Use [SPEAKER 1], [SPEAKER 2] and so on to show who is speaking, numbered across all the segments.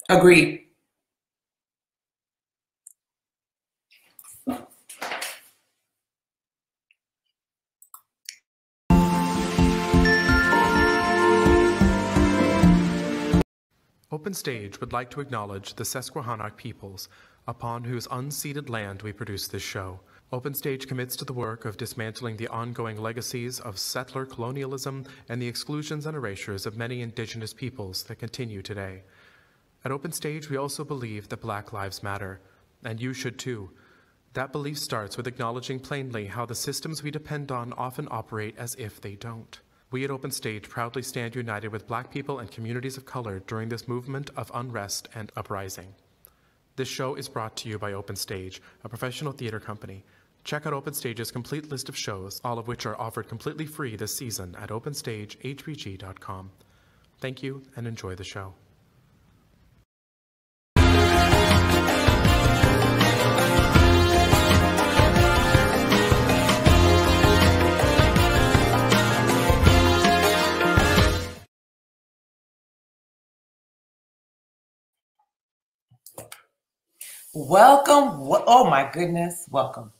[SPEAKER 1] Agreed.
[SPEAKER 2] Open Stage would like to acknowledge the Susquehannock peoples, upon whose unceded land we produce this show. Open Stage commits to the work of dismantling the ongoing legacies of settler colonialism and the exclusions and erasures of many indigenous peoples that continue today. At Open Stage, we also believe that Black Lives Matter, and you should too. That belief starts with acknowledging plainly how the systems we depend on often operate as if they don't. We at Open Stage proudly stand united with Black people and communities of color during this movement of unrest and uprising. This show is brought to you by Open Stage, a professional theater company. Check out Open Stage's complete list of shows, all of which are offered completely free this season at openstagehbg.com. Thank you and enjoy the show.
[SPEAKER 1] Welcome. Oh my goodness. Welcome.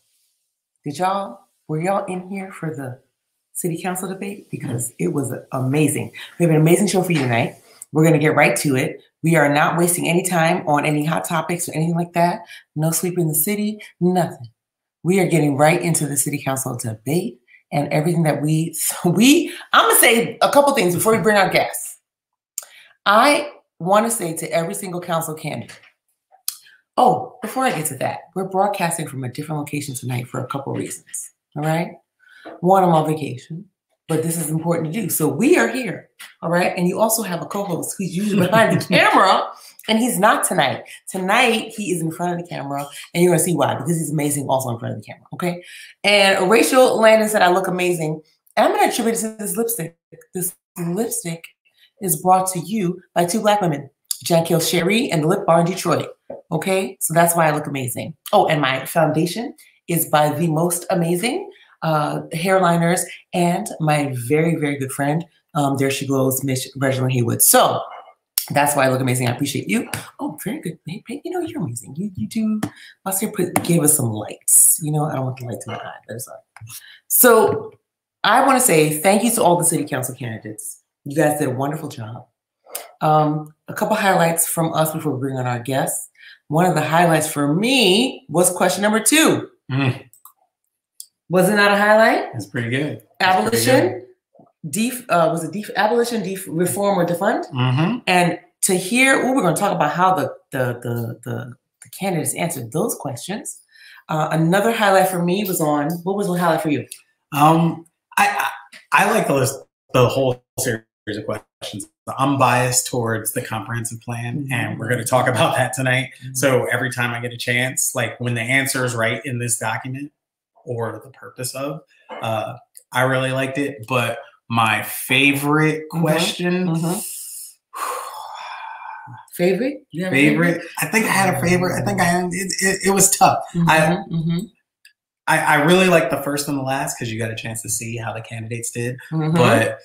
[SPEAKER 1] Were y'all in here for the city council debate? Because it was amazing. We have an amazing show for you tonight. We're going to get right to it. We are not wasting any time on any hot topics or anything like that. No sweeping the city, nothing. We are getting right into the city council debate and everything that I'm going to say a couple things before we bring our guests. I want to say to every single council candidate, oh, before I get to that, we're broadcasting from a different location tonight for a couple reasons, all right? One, I'm on vacation, but this is important to do. So we are here, all right? And you also have a co-host who's usually behind the camera, and he's not tonight. Tonight, he is in front of the camera, and you're going to see why, because he's amazing also in front of the camera, okay? And Rachel Landon said, I look amazing. And I'm going to attribute it to this lipstick. This lipstick is brought to you by two Black women, Jankel Sherry and the Lip Bar in Detroit. Okay, so that's why I look amazing. Oh, and my foundation is by the most amazing hairliners and my very, very good friend. There she goes, Miss Reginald Haywood. So that's why I look amazing. I appreciate you. Oh, very good. Hey, you know, you're amazing. You do. Oscar gave us some lights. You know, I don't want the lights in my eye. That's all right. So I want to say thank you to all the city council candidates. You guys did a wonderful job. A couple highlights from us before we bring on our guests. One of the highlights for me was question number 2. Was it not a highlight?
[SPEAKER 3] That's pretty good.
[SPEAKER 1] Abolition, abolition, reform, or defund? And to hear, we're going to talk about how the candidates answered those questions. Another highlight for me was on, what was the highlight for you?
[SPEAKER 3] I like the whole series of questions. I'm biased towards the comprehensive plan, and we're going to talk about that tonight. So every time I get a chance, like when the answer is right in this document or the purpose of, I really liked it. But my favorite question,
[SPEAKER 1] favorite?
[SPEAKER 3] Favorite? I think I had a favorite. I think it was tough. I really like the first and the last because you got a chance to see how the candidates did. But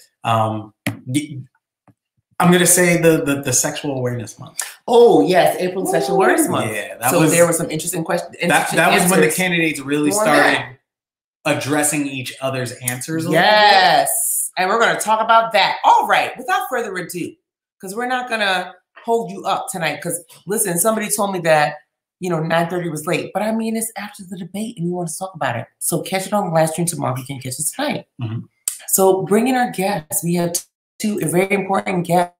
[SPEAKER 3] I'm going to say the Sexual Awareness Month.
[SPEAKER 1] Oh, yes, April Sexual Awareness Month.
[SPEAKER 3] Yeah,
[SPEAKER 1] there were some interesting questions.
[SPEAKER 3] That was when the candidates really started addressing each other's answers.
[SPEAKER 1] Yes, and we're going to talk about that. All right, without further ado, because we're not going to hold you up tonight. Because listen, somebody told me that 9:30 was late, but I mean it's after the debate, and we want to talk about it. So catch it on the live stream tomorrow. You can catch it tonight. So bring in our guests. We have two very important guests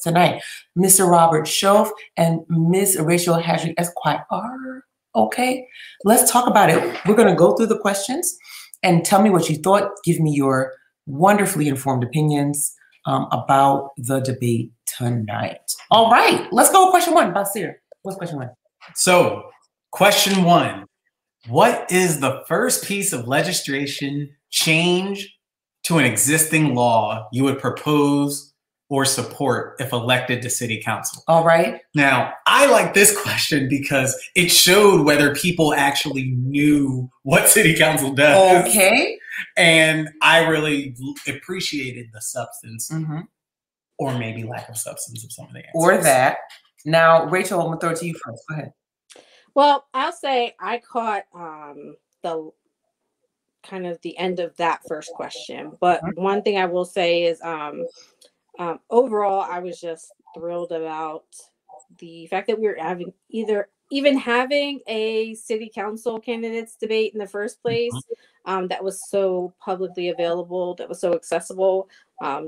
[SPEAKER 1] tonight, Mr. Robert Shoaff and Ms. Rachel Hadrick Esquire. Okay, let's talk about it. We're going to go through the questions and tell me what you thought. Give me your wonderfully informed opinions about the debate tonight. All right, let's go with question 1. Basir, what's question 1?
[SPEAKER 3] So, question 1. What is the first piece of legislation change to an existing law you would propose or support if elected to city council?
[SPEAKER 1] All right.
[SPEAKER 3] Now, I like this question because it showed whether people actually knew what city council does.
[SPEAKER 1] Okay.
[SPEAKER 3] And I really appreciated the substance or maybe lack of substance of some of the answers.
[SPEAKER 1] Or that. Now, Rachel, I'm gonna throw it to you first. Go ahead.
[SPEAKER 4] Well, I'll say I caught the kind of the end of that first question, but one thing I will say is overall, I was just thrilled about the fact that we were having even having a city council candidates debate in the first place. That was so publicly available, that was so accessible.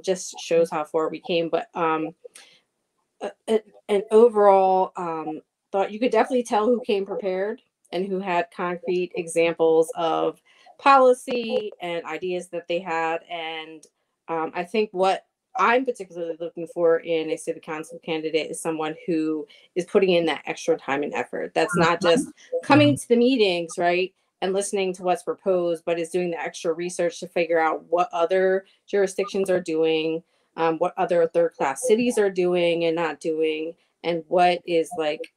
[SPEAKER 4] Just shows how far we came. But and overall, thought you could definitely tell who came prepared and who had concrete examples of policy and ideas that they had. And I think what I'm particularly looking for in a city council candidate is someone who is putting in that extra time and effort. That's not just coming to the meetings, right, and listening to what's proposed, but is doing the extra research to figure out what other jurisdictions are doing, what other third-class cities are doing and not doing, and what is like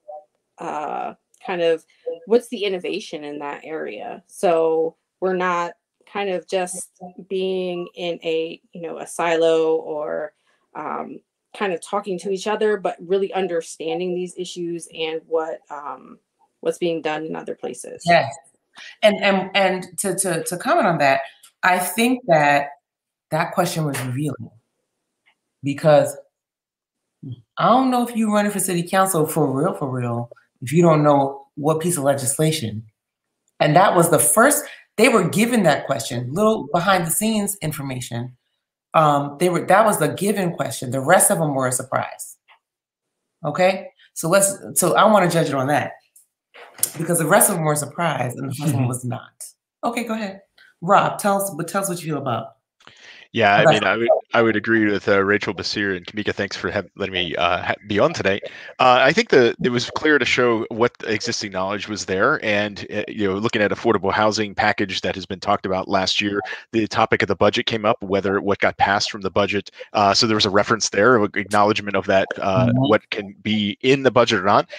[SPEAKER 4] kind of what's the innovation in that area. So we're not kind of just being in a silo or kind of talking to each other, but really understanding these issues and what's being done in other places.
[SPEAKER 1] Yes. And to comment on that, I think that question was revealing, because I don't know if you're running for city council for real, if you don't know what piece of legislation. And that was the first, they were given that question, little behind the scenes information. That was the given question. The rest of them were a surprise. Okay, so I want to judge it on that, because the rest of them were a surprise and the first one was not. Okay, go ahead, Rob. Tell us what you feel about.
[SPEAKER 5] Yeah, I mean, I would agree with Rachel Basir and Kimeka. Thanks for letting me be on today. I think it was clear to show what existing knowledge was there, and looking at affordable housing package that has been talked about last year, the topic of the budget came up, what got passed from the budget. So there was a reference there, acknowledgement of that, what can be in the budget or not.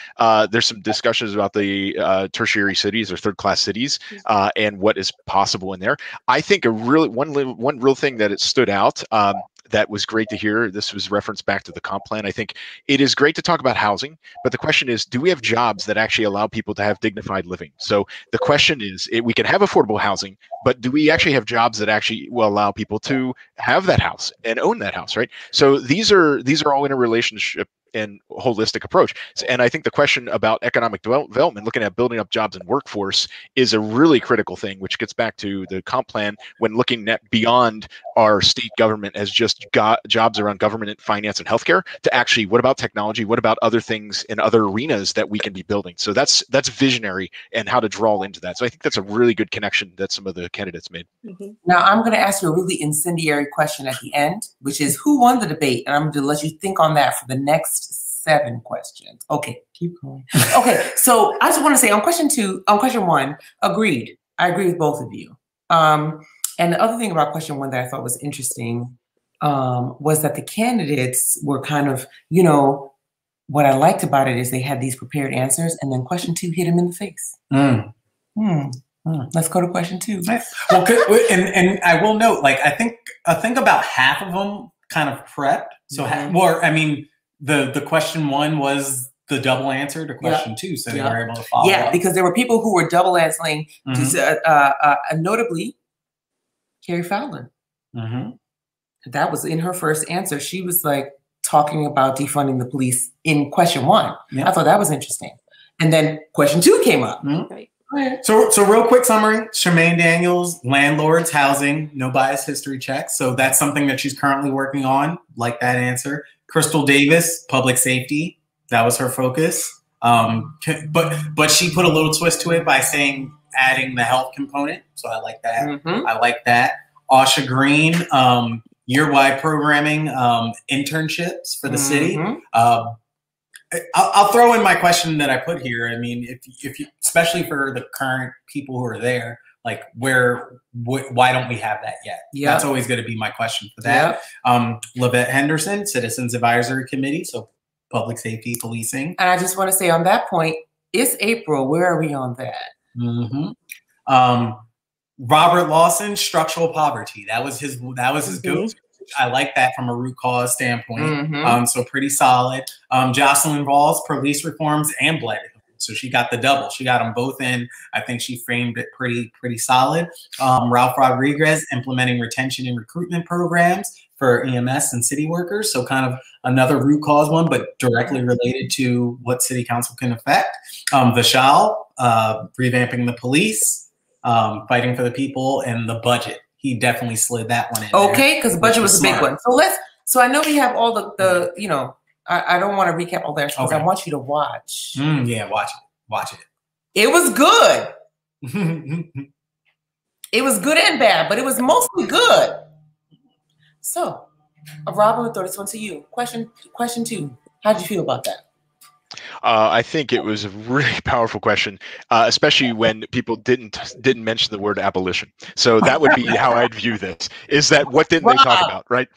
[SPEAKER 5] There's some discussions about the tertiary cities or third-class cities and what is possible in there. I think one real thing that it stood out that was great to hear. This was referenced back to the comp plan. I think it is great to talk about housing, but the question is, do we have jobs that actually allow people to have dignified living? So the question is, we can have affordable housing, but do we actually have jobs that actually will allow people to have that house and own that house, right? So these are all in a relationship and holistic approach. And I think the question about economic development, looking at building up jobs and workforce, is a really critical thing, which gets back to the comp plan when looking at beyond our state government as just jobs around government and finance and healthcare to actually, what about technology? What about other things in other arenas that we can be building? So that's visionary and how to draw into that. So I think that's a really good connection that some of the candidates made.
[SPEAKER 1] Now I'm going to ask you a really incendiary question at the end, which is who won the debate? And I'm going to let you think on that for the next 7 questions. Okay, keep going. Okay, so I just want to say on question 1, agreed. I agree with both of you. And the other thing about question 1 that I thought was interesting was that the candidates were kind of, what I liked about it is they had these prepared answers, and then question 2 hit them in the face. Let's go to question 2.
[SPEAKER 3] Well, and I will note, like, I think about half of them kind of prepped. So, the question 1 was the double answer to question 2, so they were able to follow up.
[SPEAKER 1] Because there were people who were double answering, notably Carrie Fallon. That was in her first answer. She was like talking about defunding the police in question 1. I thought that was interesting. And then question 2 came up.
[SPEAKER 4] Right.
[SPEAKER 3] So real quick summary: Charmaine Daniels, landlords, housing, no bias history check. So that's something that she's currently working on. Like that answer. Crystal Davis, public safety. That was her focus. But she put a little twist to it by adding the health component. So I like that. I like that. Asha Green, year-wide programming, internships for the city. I'll throw in my question that I put here. I mean, if you, especially for the current people who are there, like why don't we have that yet? That's always going to be my question for that. Lavette Henderson, Citizens Advisory Committee, so public safety, policing.
[SPEAKER 1] And I just want to say on that point, it's April. Where are we on that?
[SPEAKER 3] Robert Lawson, structural poverty. That was his go-to. I like that from a root cause standpoint.
[SPEAKER 1] Mm-hmm.
[SPEAKER 3] So pretty solid. Jocelyn Rawls, police reforms and blood. So she got the double. She got them both in. I think she framed it pretty solid. Ralph Rodriguez, implementing retention and recruitment programs for EMS and city workers. So kind of another root cause one, but directly related to what city council can affect. Vishal, revamping the police, fighting for the people, and the budget. He definitely slid that one in.
[SPEAKER 1] Okay, because budget was a big one. So I know we have all the you know, I don't want to recap all that because I want you to watch.
[SPEAKER 3] Yeah, watch it.
[SPEAKER 1] It was good. It was good and bad, but it was mostly good. So, Robin, we'll throw this one to you. Question 2. How'd you feel about that?
[SPEAKER 5] I think it was a really powerful question, especially when people didn't mention the word abolition. So that would be how I'd view this. Is that what didn't they talk about, right?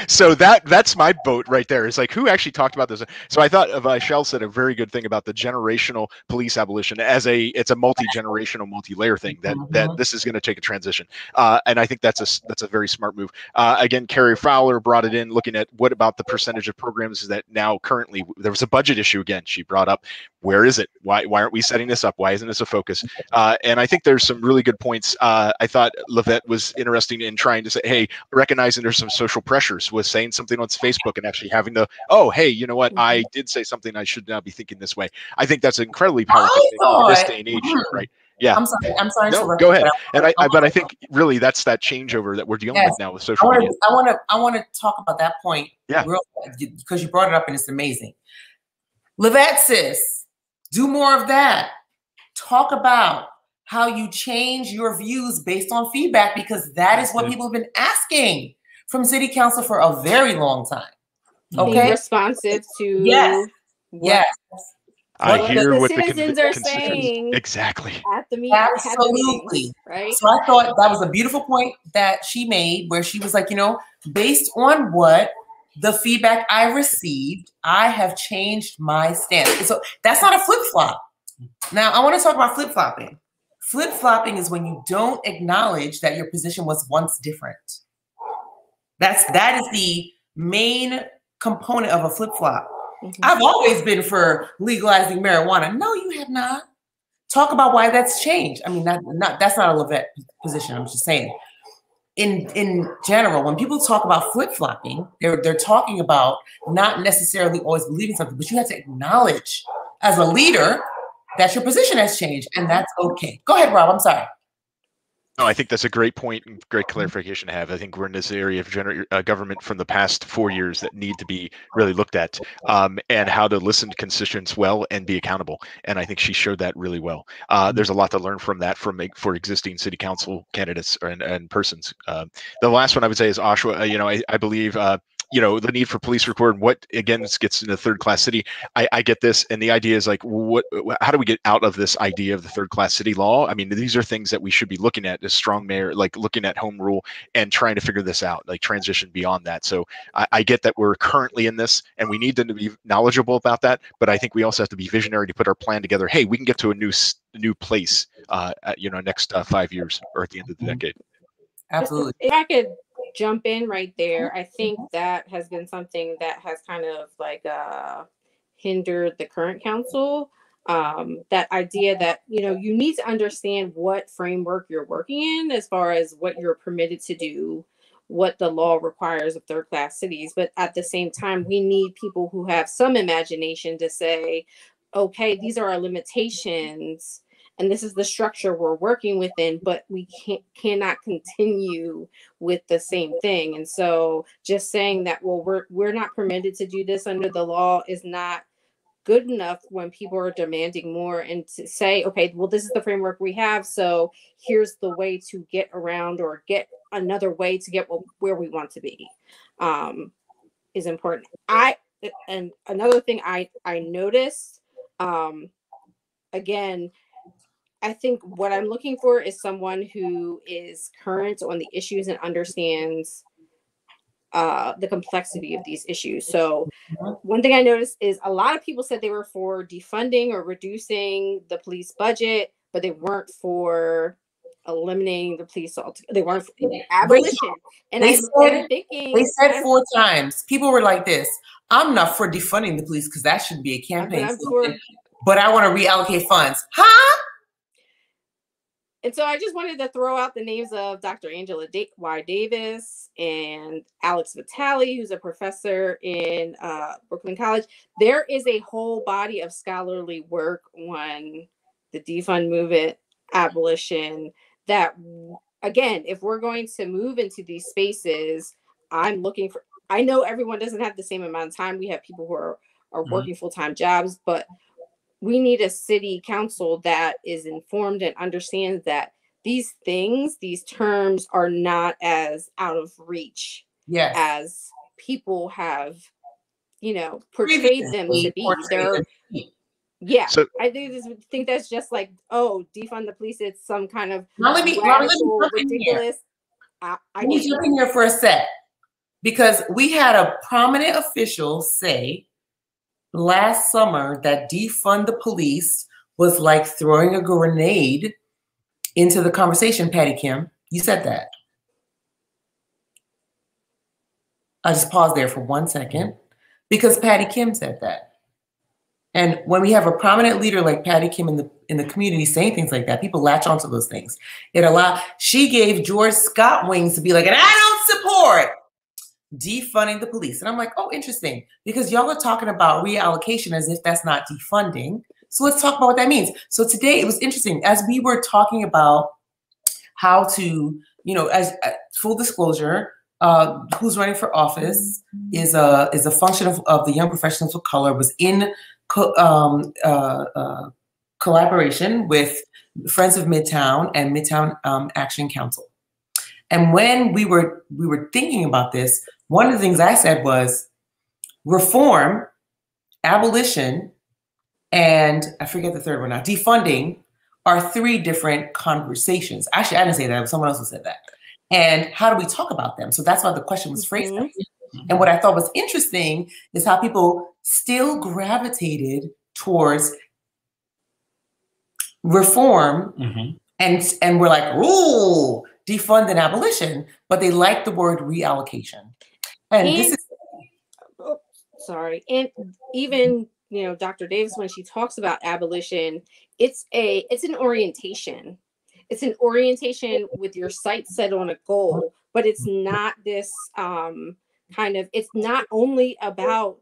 [SPEAKER 5] So that's my vote right there. It's like, who actually talked about this? So I thought Shell said a very good thing about the generational police abolition as it's a multi-generational, multi-layer thing that this is going to take a transition. And I think that's a very smart move. Again, Carrie Fowler brought it in, looking at what about the percentage of programs that now currently there was a budget issue again. She brought up, where is it? Why aren't we setting this up? Why isn't this a focus? And I think there's some really good points. I thought Levette was interesting in trying to say, hey, recognizing there's some social pressures with saying something on Facebook and actually having the, oh, hey, you know what? I did say something. I should not be thinking this way. I think that's an incredibly powerful thing in this day and age, right? Yeah.
[SPEAKER 1] I'm sorry.
[SPEAKER 5] No, go ahead. But I think really that's that changeover that we're dealing with now with social media.
[SPEAKER 1] I want to talk about that point.
[SPEAKER 5] Yeah.
[SPEAKER 1] Because you brought it up and it's amazing. Levette says, do more of that. Talk about how you change your views based on feedback, because that is what people have been asking from city council for a very long time. Okay.
[SPEAKER 4] Be responsive to
[SPEAKER 1] yes.
[SPEAKER 5] I hear what
[SPEAKER 4] the citizens are saying
[SPEAKER 5] exactly
[SPEAKER 4] at the meeting.
[SPEAKER 1] Absolutely.
[SPEAKER 4] Right.
[SPEAKER 1] So I thought that was a beautiful point that she made, where she was like, you know, based on what the feedback I received, I have changed my stance. So that's not a flip-flop. Now, I want to talk about flip-flopping. Flip-flopping is when you don't acknowledge that your position was once different. That is the main component of a flip-flop. I've always been for legalizing marijuana. No, you have not. Talk about why that's changed. I mean, that's not a Levette position. I'm just saying. In general, when people talk about flip-flopping, they're talking about not necessarily always believing something, but you have to acknowledge as a leader that your position has changed, and that's okay. Go ahead, Rob. I'm sorry.
[SPEAKER 5] No, I think that's a great point and great clarification to have. I think we're in this area of government from the past 4 years that need to be really looked at, and how to listen to constituents well and be accountable. And I think she showed that really well. There's a lot to learn from that for existing city council candidates and persons. The last one I would say is Oshawa. I believe the need for police record, what again gets into third class city. I get this, and the idea is like, how do we get out of this idea of the third class city law? I mean, these are things that we should be looking at as strong mayor, like looking at home rule and trying to figure this out, like transition beyond that. So I get that we're currently in this, and we need them to be knowledgeable about that. But I think we also have to be visionary to put our plan together. Hey, we can get to a new place, next 5 years or at the end of the decade.
[SPEAKER 1] Absolutely.
[SPEAKER 4] If I could jump in right there, I think that has been something that has kind of like hindered the current council. That idea that, you need to understand what framework you're working in as far as what you're permitted to do, what the law requires of third class cities. But at the same time, we need people who have some imagination to say, okay, these are our limitations, and this is the structure we're working within, but we cannot continue with the same thing. And so just saying that, well, we're not permitted to do this under the law is not good enough when people are demanding more, and to say, okay, well, this is the framework we have, so here's the way to get around or get another way to get where we want to be, is important. And another thing I noticed, again, I think what I'm looking for is someone who is current on the issues and understands the complexity of these issues. So one thing I noticed is a lot of people said they were for defunding or reducing the police budget, but they weren't for eliminating the police altogether. They weren't abolition. And
[SPEAKER 1] they said
[SPEAKER 4] I'm
[SPEAKER 1] 4 times. People were like this. I'm not for defunding the police because that should be a campaign. But I want to reallocate funds. Huh?
[SPEAKER 4] And so I just wanted to throw out the names of Dr. Angela Y. Davis and Alex Vitale, who's a professor in Brooklyn College. There is a whole body of scholarly work on the defund movement, abolition, that, again, if we're going to move into these spaces, I'm looking for, I know everyone doesn't have the same amount of time. We have people who are working full-time jobs, but we need a city council that is informed and understands that these things, these terms are not as out of reach as people have, portrayed them to be. So, I think that's just like, oh, defund the police. It's some kind of radical, ridiculous.
[SPEAKER 1] I need you in here for a sec, because we had a prominent official say last summer that defund the police was like throwing a grenade into the conversation. Patty Kim, you said that. I just paused there for 1 second because Patty Kim said that. And when we have a prominent leader like Patty Kim in the community saying things like that, people latch onto those things. She gave George Scott wings to be like, and I don't support defunding the police. And I'm like, oh, interesting, because y'all are talking about reallocation as if that's not defunding. So let's talk about what that means. So today it was interesting as we were talking about how to, as full disclosure, who's running for office is a function of the young professionals of color, was in collaboration with Friends of Midtown and Midtown Action Council. And when we were thinking about this, one of the things I said was reform, abolition, and I forget the third one now, defunding, are 3 different conversations. Actually, I didn't say that, someone else who said that. And how do we talk about them? So that's why the question was phrased. And what I thought was interesting is how people still gravitated towards reform and we're like, ooh, defund and abolition, but they like the word reallocation. And this is
[SPEAKER 4] and even Dr. Davis, when she talks about abolition, it's an orientation. It's an orientation with your sights set on a goal, but it's not this it's not only about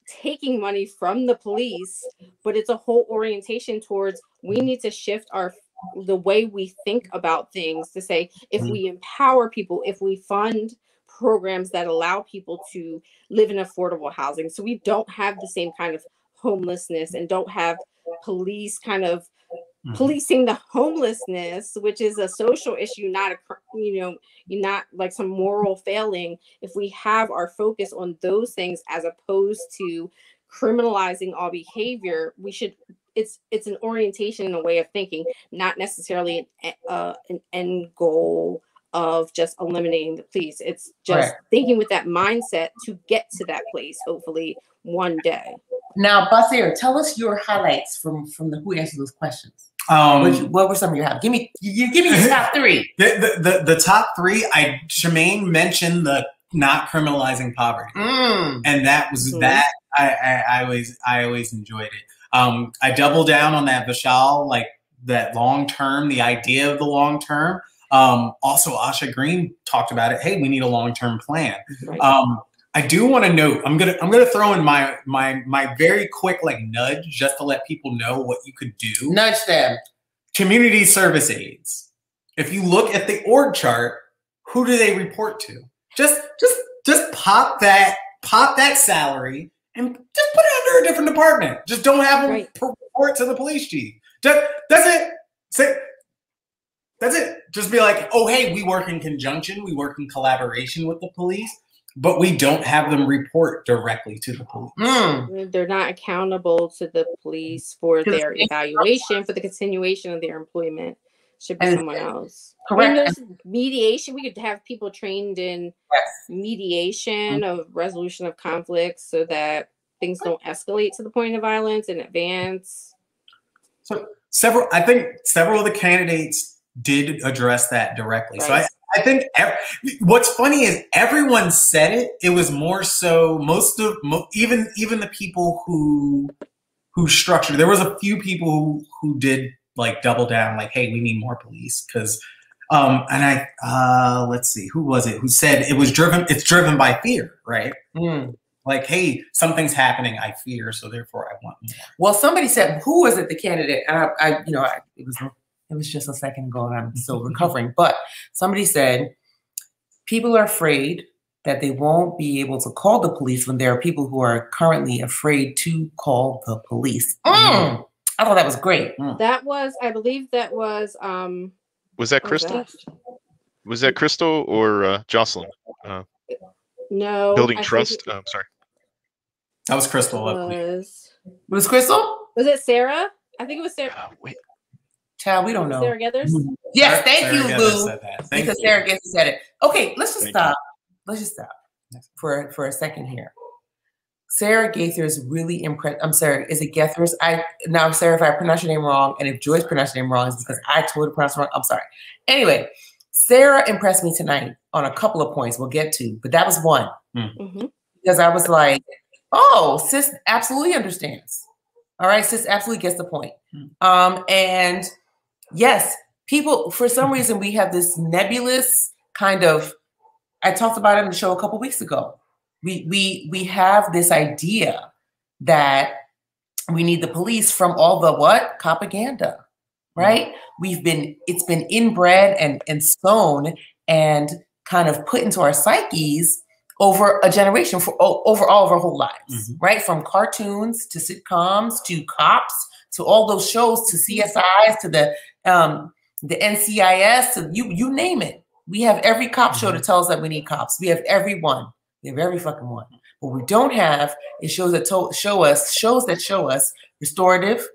[SPEAKER 4] taking money from the police, but it's a whole orientation towards we need to shift the way we think about things to say, if we empower people, if we fund programs that allow people to live in affordable housing, so we don't have the same kind of homelessness and don't have police kind of policing the homelessness, which is a social issue, not not like some moral failing. If we have our focus on those things as opposed to criminalizing all behavior, we should. It's an orientation and a way of thinking, not necessarily an end goal of just eliminating the police. It's just thinking with that mindset to get to that place, hopefully one day.
[SPEAKER 1] Now, Basir, tell us your highlights from the who answered those questions. What were some of your highlights? Give me your top 3.
[SPEAKER 3] The top 3. Shemaine mentioned the not criminalizing poverty, and that was that. I always enjoyed it. I double down on that, Vishal, like that long term, the idea of the long term. Also, Asha Green talked about it. Hey, we need a long term plan. I do want to note, I'm gonna throw in my very quick nudge just to let people know what you could do.
[SPEAKER 1] Nudge them.
[SPEAKER 3] Community service aides. If you look at the org chart, who do they report to? Just pop that salary and just put it under a different department. Just don't have them report to the police chief. That's it. That's it. Just be like, oh, hey, we work in conjunction. We work in collaboration with the police, but we don't have them report directly to the police.
[SPEAKER 4] They're not accountable to the police for their evaluation, for the continuation of their employment. Should be someone else.
[SPEAKER 1] Correct.
[SPEAKER 4] And there's mediation. We could have people trained in mediation of resolution of conflicts so that things don't escalate to the point of violence in advance.
[SPEAKER 3] I think several of the candidates did address that directly.
[SPEAKER 4] Right.
[SPEAKER 3] So I think what's funny is everyone said it. It was more so even the people who structured. There was a few people who did like double down, like, hey, we need more police because. And let's see, who was it who said it's driven by fear, right? Like, hey, something's happening, I fear, so therefore I want more.
[SPEAKER 1] Well, somebody said, who was it, the candidate? It was just a second ago and I'm still recovering, but somebody said, people are afraid that they won't be able to call the police when there are people who are currently afraid to call the police. I thought that was great.
[SPEAKER 4] That was, I believe that was,
[SPEAKER 5] was that Crystal? Was that Crystal or Jocelyn?
[SPEAKER 4] No.
[SPEAKER 5] Building trust. Sorry.
[SPEAKER 3] That was Crystal.
[SPEAKER 1] Was Crystal?
[SPEAKER 4] Was it Sarah? I think it was Sarah.
[SPEAKER 5] Wait.
[SPEAKER 1] Child, we don't know.
[SPEAKER 4] Sarah Gathers?
[SPEAKER 1] Yes, thank you, Lou.
[SPEAKER 3] Because
[SPEAKER 1] Sarah Gathers said it. Okay, let's just stop. Let's just stop for a second here. Sarah Gaithers really impressed. I'm sorry, is it Gaithers? Now, Sarah, if I pronounce your name wrong, and if Joyce pronounced your name wrong, it's because I totally pronounced it wrong. I'm sorry. Anyway, Sarah impressed me tonight on a couple of points we'll get to, but that was one. Because I was like, oh, sis absolutely understands. All right, sis absolutely gets the point. And yes, people, for some reason, we have this nebulous kind of, I talked about it in the show a couple weeks ago. We have this idea that we need the police from all the what? Propaganda, right? It's been inbred and sown and kind of put into our psyches over a generation, over all of our whole lives, right? From cartoons to sitcoms to cops to all those shows to CSIs to the NCIS to you name it. We have every cop show that tells us that we need cops. We have every one. We have every fucking one. What we don't have is shows that show us restorative,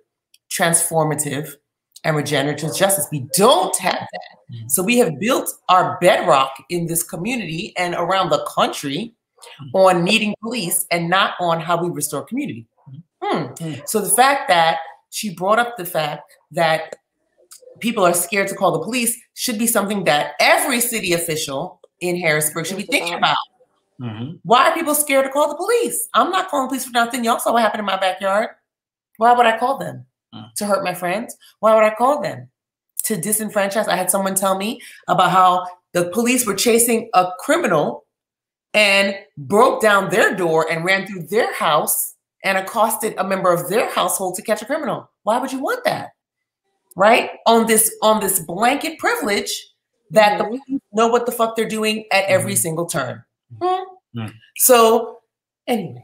[SPEAKER 1] transformative, and regenerative justice. We don't have that. So we have built our bedrock in this community and around the country on needing police and not on how we restore community. So the fact that she brought up the fact that people are scared to call the police should be something that every city official in Harrisburg should be thinking about. Why are people scared to call the police? I'm not calling the police for nothing. Y'all saw what happened in my backyard. Why would I call them? To hurt my friends? Why would I call them? To disenfranchise? I had someone tell me about how the police were chasing a criminal and broke down their door and ran through their house and accosted a member of their household to catch a criminal. Why would you want that? Right? On this blanket privilege that the police know what the fuck they're doing at every single turn. So anyway,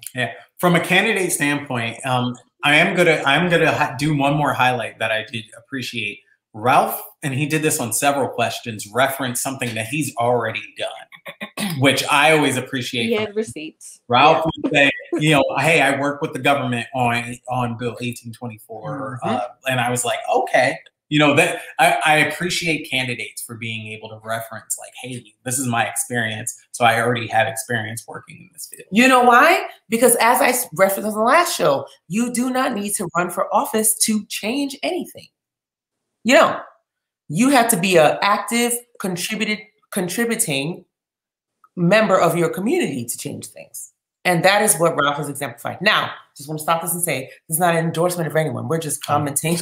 [SPEAKER 3] from a candidate standpoint, I'm gonna do one more highlight that I did appreciate. Ralph, and he did this on several questions, referenced something that he's already done, which I always appreciate.
[SPEAKER 4] He had receipts.
[SPEAKER 3] Ralph would say, hey, I work with the government on Bill 1824, and I was like, okay. That I appreciate candidates for being able to reference, like, hey, this is my experience. So I already have experience working in this field.
[SPEAKER 1] You know why? Because as I referenced on the last show, you do not need to run for office to change anything. You have to be an active, contributing member of your community to change things. And that is what Ralph has exemplified. Now, just want to stop this and say, this is not an endorsement of anyone. We're just commenting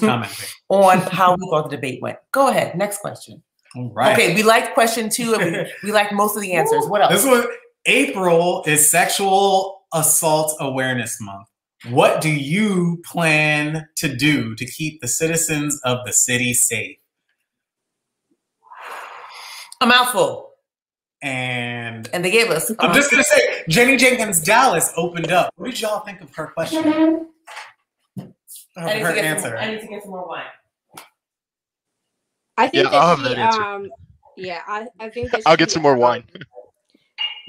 [SPEAKER 1] on how we thought the debate went. Go ahead. Next question.
[SPEAKER 3] All right.
[SPEAKER 1] Okay, we liked question 2 and we liked most of the answers. What else?
[SPEAKER 3] This one, April is Sexual Assault Awareness Month. What do you plan to do to keep the citizens of the city safe?
[SPEAKER 1] A mouthful.
[SPEAKER 3] And
[SPEAKER 1] they gave us.
[SPEAKER 3] I'm just gonna say, Jenny Jenkins Dallas opened up. What did y'all think of her question?
[SPEAKER 1] I need to get some more wine.
[SPEAKER 4] I think
[SPEAKER 5] I'll have that answer.
[SPEAKER 4] I think that
[SPEAKER 5] I'll get some more wine.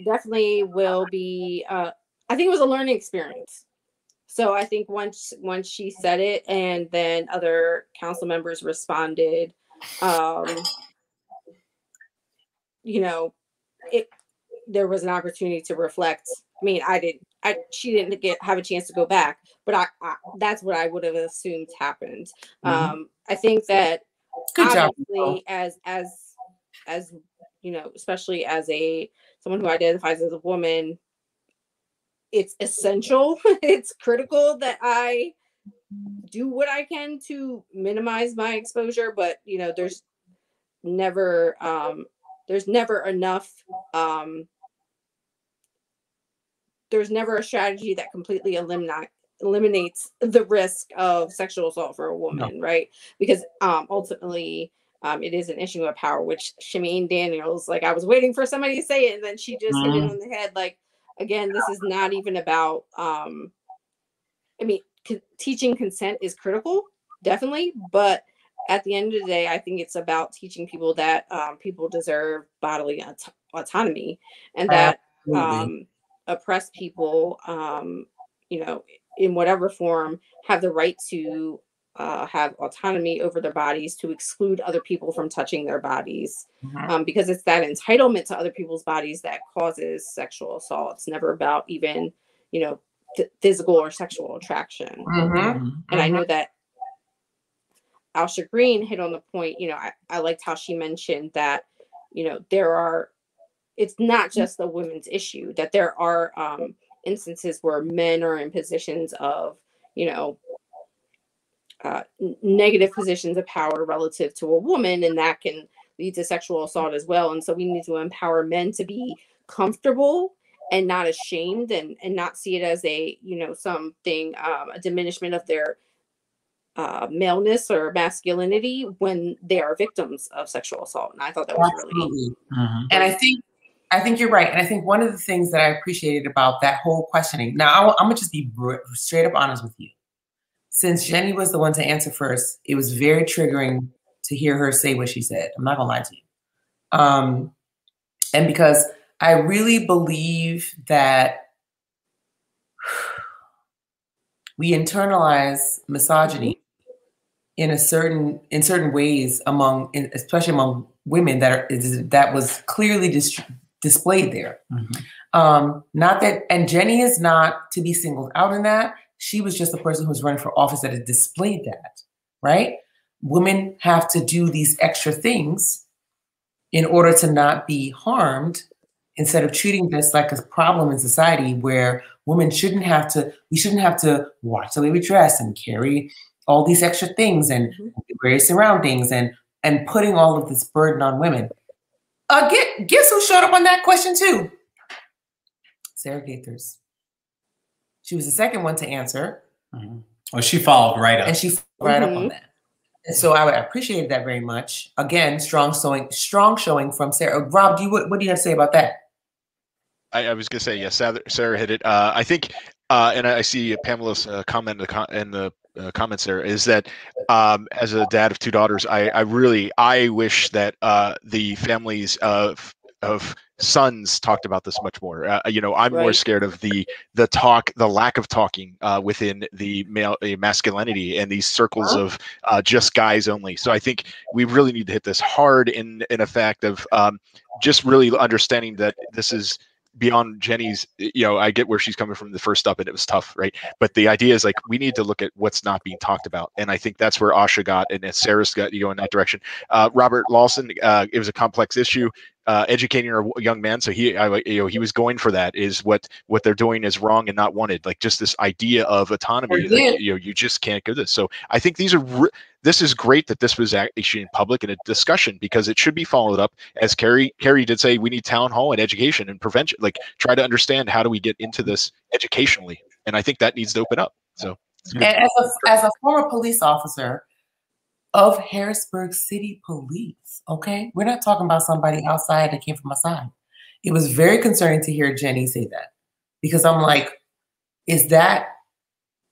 [SPEAKER 4] Definitely will be. I think it was a learning experience. So I think once she said it, and then other council members responded, there was an opportunity to reflect. I mean, she didn't have a chance to go back, but I that's what I would have assumed happened. I think that
[SPEAKER 1] Good job.
[SPEAKER 4] obviously as you know, especially as someone who identifies as a woman, it's essential, it's critical that I do what I can to minimize my exposure, but you know, there's never enough there's never a strategy that completely eliminates the risk of sexual assault for a woman, right? Because ultimately it is an issue of power, which Shameen Daniels, like, I was waiting for somebody to say it and then she just hit it on the head. Like, again, this is not even about I mean, teaching consent is critical, definitely, but at the end of the day, I think it's about teaching people that people deserve bodily autonomy, and that oppressed people, you know, in whatever form, have the right to have autonomy over their bodies, to exclude other people from touching their bodies, because it's that entitlement to other people's bodies that causes sexual assault. It's never about even, you know, physical or sexual attraction. And I know that Alsha Green hit on the point. You know, I liked how she mentioned that, you know, it's not just a women's issue, that there are instances where men are in positions of, you know, negative positions of power relative to a woman, and that can lead to sexual assault as well. And so we need to empower men to be comfortable and not ashamed, and not see it as a, you know, something, a diminishment of their maleness or masculinity when they are victims of sexual assault. And I thought that was really
[SPEAKER 1] and I think you're right. And I think one of the things that I appreciated about that whole questioning, now I'm gonna just be straight up honest with you. Since Jenny was the one to answer first, it was very triggering to hear her say what she said. I'm not gonna lie to you. And because I really believe that we internalize misogyny in certain ways especially among women that was clearly displayed there. Not that, and Jenny is not to be singled out in that. She was just the person who was running for office that had displayed that, right? Women have to do these extra things in order to not be harmed, instead of treating this like a problem in society where women shouldn't have to watch the way we dress and carry all these extra things and various surroundings and putting all of this burden on women. Guess who showed up on that question too? Sarah Gaithers. She was the second one to answer.
[SPEAKER 3] Well, she followed right up.
[SPEAKER 1] And she followed right up on that. And so I appreciate that very much. Again, strong showing from Sarah. Rob, what do you have to say about that?
[SPEAKER 5] I was going to say, yes, Sarah hit it. I think, and I see Pamela's comment in the comments there, is that as a dad of two daughters, I wish that the families of sons talked about this much more. You know, I'm more scared of the lack of talking within the male masculinity and these circles of just guys only. So I think we really need to hit this hard in a fact of just really understanding that this is beyond Jenny's, you know, I get where she's coming from the first up and it was tough, right? But the idea is like, we need to look at what's not being talked about. And I think that's where Asha got, and Sarah's got, you go in that direction. Robert Lawson, it was a complex issue. Educating a young man, so he was going for that, is what they're doing is wrong and not wanted. Like, just this idea of autonomy, like, you just can't go this. So I think this is great that this was actually in public and a discussion, because it should be followed up. As Carrie did say, we need town hall and education and prevention. Like, try to understand, how do we get into this educationally? And I think that needs to open up. So,
[SPEAKER 1] and as a former police officer of Harrisburg City Police, okay? We're not talking about somebody outside that came from outside. It was very concerning to hear Jenny say that, because I'm like, is that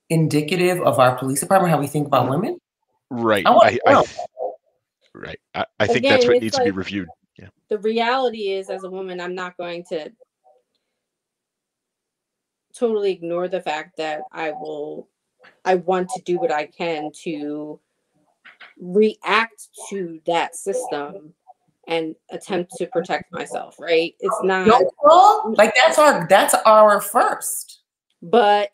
[SPEAKER 1] indicative of our police department, how we think about women?
[SPEAKER 5] Right. Right. I think
[SPEAKER 4] Again,
[SPEAKER 5] that's what needs to be reviewed. Yeah.
[SPEAKER 4] The reality is, as a woman, I'm not going to totally ignore the fact that I want to do what I can to react to that system and attempt to protect myself, right? It's not
[SPEAKER 1] like that's our first.
[SPEAKER 4] but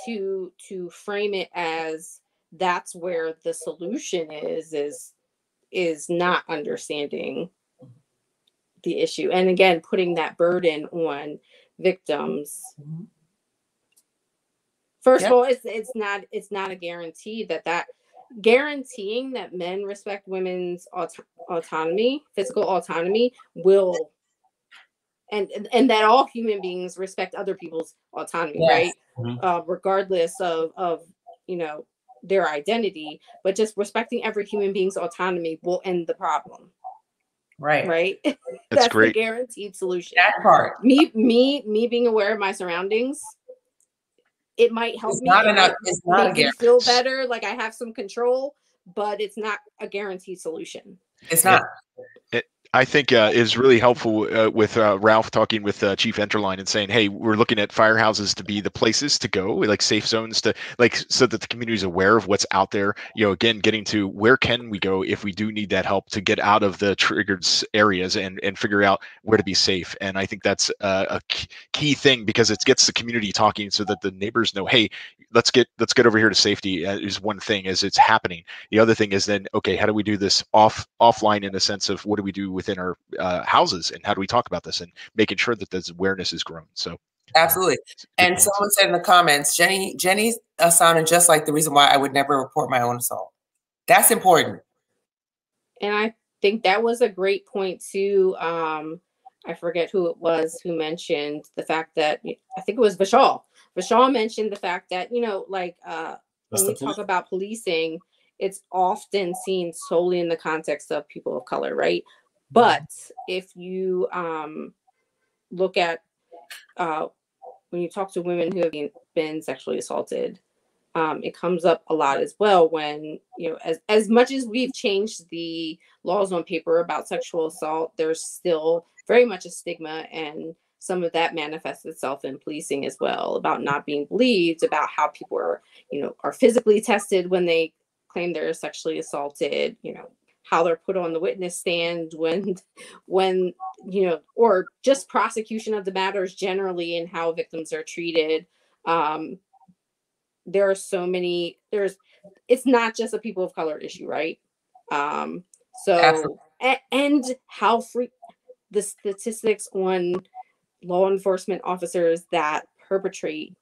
[SPEAKER 4] to frame it as that's where the solution is not understanding the issue, and again putting that burden on victims. First of all, it's not a guarantee that guaranteeing that men respect women's autonomy, physical autonomy, will, and that all human beings respect other people's autonomy, right? Regardless of their identity, but just respecting every human being's autonomy will end the problem. Right. That's great. The guaranteed solution. That part. Me being aware of my surroundings, it might help me. It's not make me feel better, like I have some control, but it's not a guaranteed solution.
[SPEAKER 1] It's not.
[SPEAKER 5] I think is really helpful with Ralph talking with Chief Enterline and saying, hey, we're looking at firehouses to be the places to go, like safe zones to so that the community is aware of what's out there. Again, getting to where can we go if we do need that help to get out of the triggered areas and figure out where to be safe. And I think that's a key thing, because it gets the community talking so that the neighbors know, hey, let's get over here to safety is one thing as it's happening. The other thing is then, okay, how do we do this offline in a sense of what do we do within our houses, and how do we talk about this, and making sure that this awareness is grown. So
[SPEAKER 1] absolutely. And someone said in the comments, Jenny sounded just like the reason why I would never report my own assault. That's important.
[SPEAKER 4] And I think that was a great point too. I forget who it was who mentioned the fact that, I think it was Vishal. Vishal mentioned the fact that, when we talk about policing, it's often seen solely in the context of people of color, right? But if you look at when you talk to women who have been sexually assaulted, it comes up a lot as well when, as much as we've changed the laws on paper about sexual assault, there's still very much a stigma, and some of that manifests itself in policing as well, about not being believed, about how people are physically tested when they claim they're sexually assaulted, how they're put on the witness stand when or just prosecution of the matters generally, and how victims are treated. There are so many, it's not just a people of color issue, right? And how the statistics on law enforcement officers that perpetrate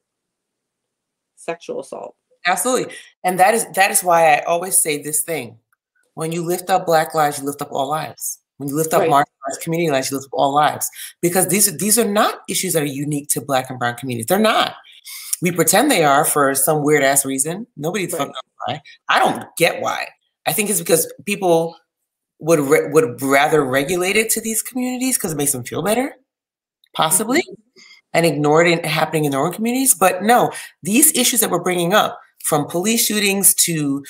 [SPEAKER 4] sexual assault.
[SPEAKER 1] Absolutely. And that is why I always say this thing. When you lift up Black lives, you lift up all lives. When you lift up marginalized community lives, you lift up all lives. Because these are not issues that are unique to Black and brown communities. They're not. We pretend they are for some weird ass reason. Nobody fucking knows why. I don't get why. I think it's because people would rather regulate it to these communities because it makes them feel better, possibly, and ignore it happening in their own communities. But no, these issues that we're bringing up, from police shootings to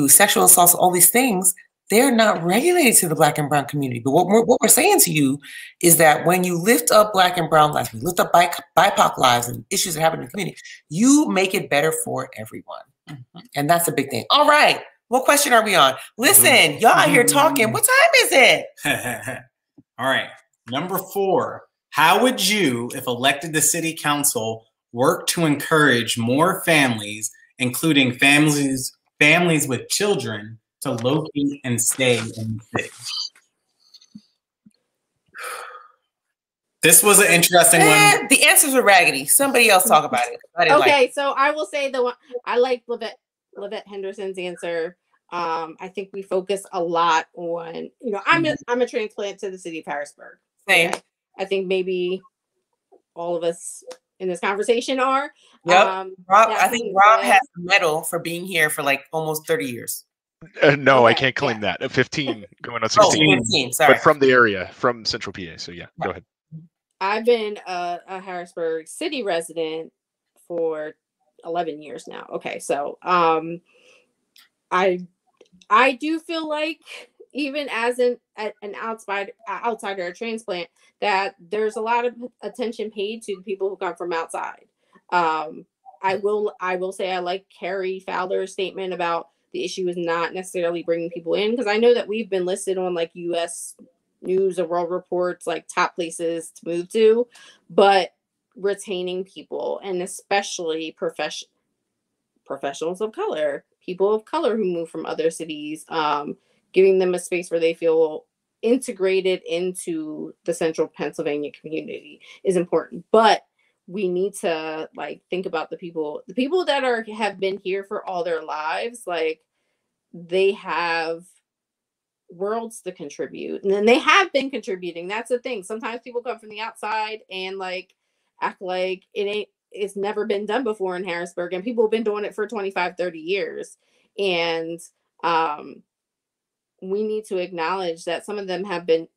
[SPEAKER 1] sexual assaults, all these things, they're not regulated to the Black and brown community. But what we're saying to you is that when you lift up Black and brown lives, when you lift up BIPOC lives and issues that happen in the community, you make it better for everyone. And that's a big thing. All right. What question are we on? Listen, y'all out here talking. What time is it?
[SPEAKER 3] All right. Number 4. How would you, if elected to city council, work to encourage more families, including families with children, to locate and stay in the city? This was an interesting one.
[SPEAKER 1] The answers are raggedy. Somebody else talk about it.
[SPEAKER 4] So I will say the one I like Livette Henderson's answer. I think we focus a lot on, I'm a transplant to the city of Harrisburg.
[SPEAKER 1] Same.
[SPEAKER 4] Okay? I think maybe all of us in this conversation are.
[SPEAKER 1] Yep. I think Rob has a medal for being here for like almost 30 years.
[SPEAKER 5] No, I can't claim that. 15 going on 16.
[SPEAKER 1] 15, sorry.
[SPEAKER 5] But from the area, from Central PA. So yeah, go ahead.
[SPEAKER 4] I've been a Harrisburg city resident for 11 years now. Okay, so I do feel like, even as an outsider, a transplant, that there's a lot of attention paid to the people who come from outside. I will say I like Carrie Fowler's statement about the issue is not necessarily bringing people in, because I know that we've been listed on like U.S. News or World Report's like top places to move to, but retaining people, and especially professionals of color, people of color who move from other cities, giving them a space where they feel integrated into the central Pennsylvania community is important. But we need to like think about the people that have been here for all their lives. Like, they have worlds to contribute, and then they have been contributing. That's the thing. Sometimes people come from the outside and like act like it's never been done before in Harrisburg, and people have been doing it for 25, 30 years. And we need to acknowledge that some of them have been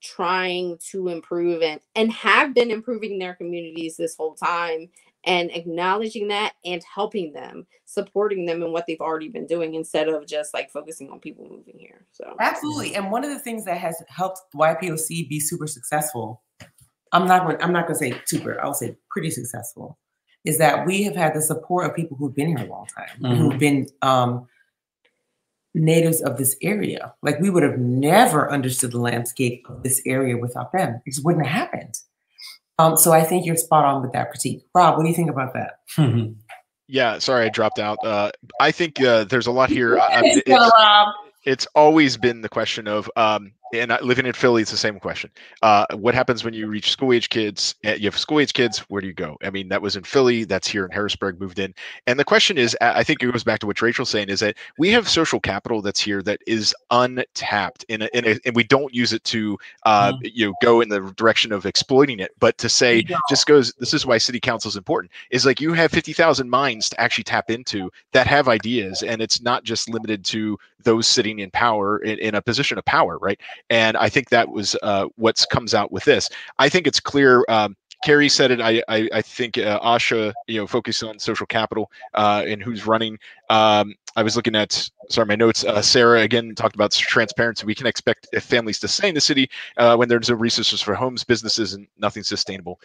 [SPEAKER 4] trying to improve and have been improving their communities this whole time, and acknowledging that and helping them, supporting them in what they've already been doing, instead of just like focusing on people moving here. So
[SPEAKER 1] absolutely. And one of the things that has helped YPOC be super successful, I'm not going to say super, I'll say pretty successful, is that we have had the support of people who've been here a long time, who've been natives of this area. Like, we would have never understood the landscape of this area without them. It just wouldn't have happened. So I think you're spot on with that critique. Rob, what do you think about that?
[SPEAKER 5] Yeah, sorry I dropped out. I think there's a lot here. It's always been the question of, and living in Philly, it's the same question. What happens when you reach school-age kids? You have school-age kids, where do you go? I mean, that was in Philly, that's here in Harrisburg, moved in. And the question is, I think it goes back to what Rachel's saying, is that we have social capital that's here that is untapped, and we don't use it to go in the direction of exploiting it, but to say, this is why city council is important, is like, you have 50,000 minds to actually tap into that have ideas, and it's not just limited to those sitting in power, in a position of power, right? And I think that was what comes out with this. I think it's clear. Carrie said it. I think Asha, focused on social capital and who's running. I was looking at, my notes. Sarah again talked about transparency. We can expect families to stay in the city when there's no resources for homes, businesses, and nothing sustainable.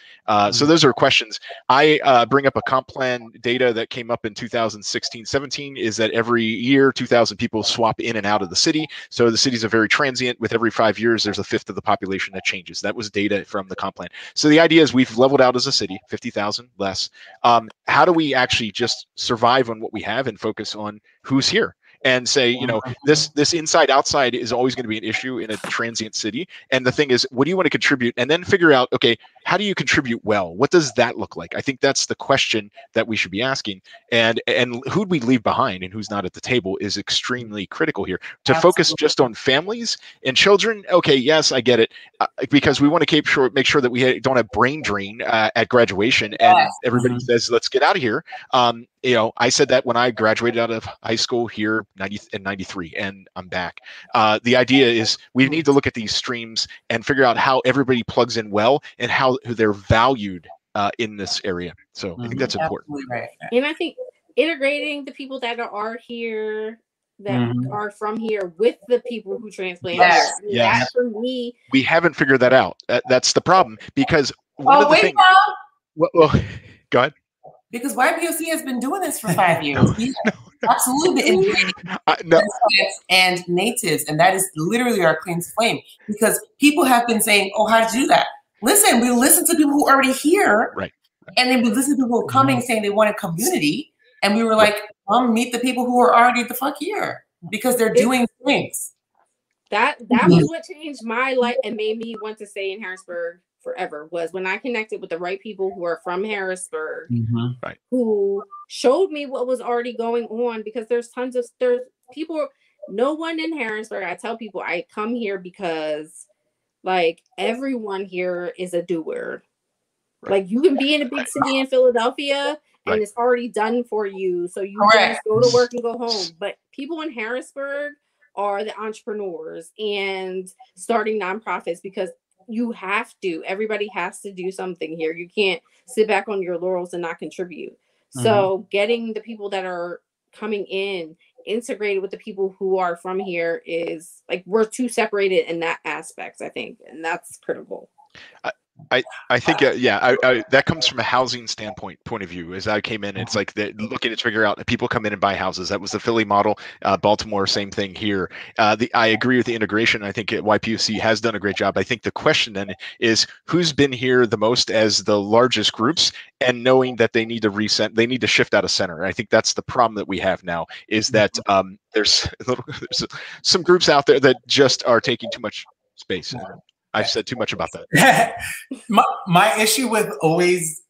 [SPEAKER 5] So those are questions. I bring up a comp plan data that came up in 2016-17, is that every year 2,000 people swap in and out of the city. So the cities are very transient. With every 5 years, there's a fifth of the population that changes. That was data from the comp plan. So the idea is we've leveled out as a city, 50,000 less. How do we actually just survive on what we have and focus on who's here? And say, this inside outside is always going to be an issue in a transient city. And the thing is, what do you want to contribute? And then figure out, okay, how do you contribute well? What does that look like? I think that's the question that we should be asking. And who'd we leave behind and who's not at the table is extremely critical here. To focus just on families and children, okay, yes, I get it, because we want to make sure that we don't have brain drain at graduation, and everybody says, let's get out of here. I said that when I graduated out of high school here in 93, and I'm back. The idea is we need to look at these streams and figure out how everybody plugs in well, and how they're valued in this area. So I think that's important.
[SPEAKER 1] Right.
[SPEAKER 4] And I think integrating the people that are here, that are from here, with the people who transplant here. That, for me,
[SPEAKER 5] we haven't figured that out. That's the problem, because one of the things. Well, go ahead.
[SPEAKER 1] Because YPOC has been doing this for 5 years. We absolutely been integrating and natives, and that is literally our claim to fame. Because people have been saying, "Oh, how did you do that?" Listen, we listen to people who are already here,
[SPEAKER 5] right?
[SPEAKER 1] And then we listen to people who are coming saying they want a community, and we were like, meet the people who are already the fuck here, because they're doing things."
[SPEAKER 4] That was what changed my life and made me want to stay in Harrisburg forever, was when I connected with the right people who are from Harrisburg,
[SPEAKER 5] right,
[SPEAKER 4] who showed me what was already going on. Because there's people, no one in Harrisburg. I tell people I come here because like everyone here is a doer. Right. Like, you can be in a big city in Philadelphia and it's already done for you. So you just go to work and go home. But people in Harrisburg are the entrepreneurs and starting nonprofits, because everybody has to do something here. You can't sit back on your laurels and not contribute. So getting the people that are coming in integrated with the people who are from here is like, we're too separated in that aspect, I think. And that's critical.
[SPEAKER 5] I think that comes from a housing point of view. As I came in, it's like they're looking to figure out that people come in and buy houses. That was the Philly model. Baltimore, same thing here. I agree with the integration. I think YPOC has done a great job. I think the question then is who's been here the most as the largest groups, and knowing that they need to shift out of center. I think that's the problem that we have now, is that there's some groups out there that just are taking too much space. I've said too much about that.
[SPEAKER 3] my issue with always,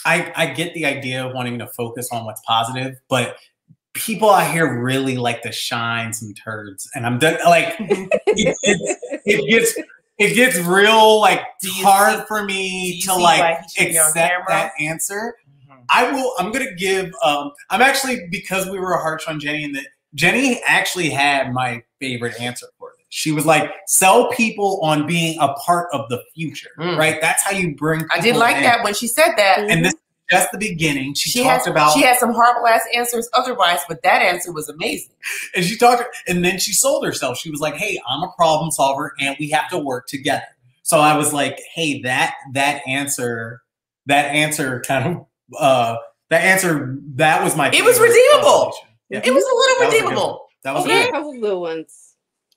[SPEAKER 3] I get the idea of wanting to focus on what's positive, but people out here really like to shine some turds, and I'm done. Like it gets real like hard for me to like accept that answer. I'm gonna give. I'm actually, because we were harsh on Jenny, and that Jenny actually had my favorite answer for this. She was like, sell people on being a part of the future, right? That's how you bring people
[SPEAKER 1] I did like that when she said that.
[SPEAKER 3] And this is just the beginning. She talked about...
[SPEAKER 1] She had some horrible ass answers otherwise, but that answer was amazing.
[SPEAKER 3] And and then she sold herself. She was like, hey, I'm a problem solver and we have to work together. So I was like, hey, that answer kind of, that was my favorite.
[SPEAKER 1] It was redeemable.
[SPEAKER 3] Yeah.
[SPEAKER 1] It was a little redeemable.
[SPEAKER 3] That was
[SPEAKER 4] a couple good ones.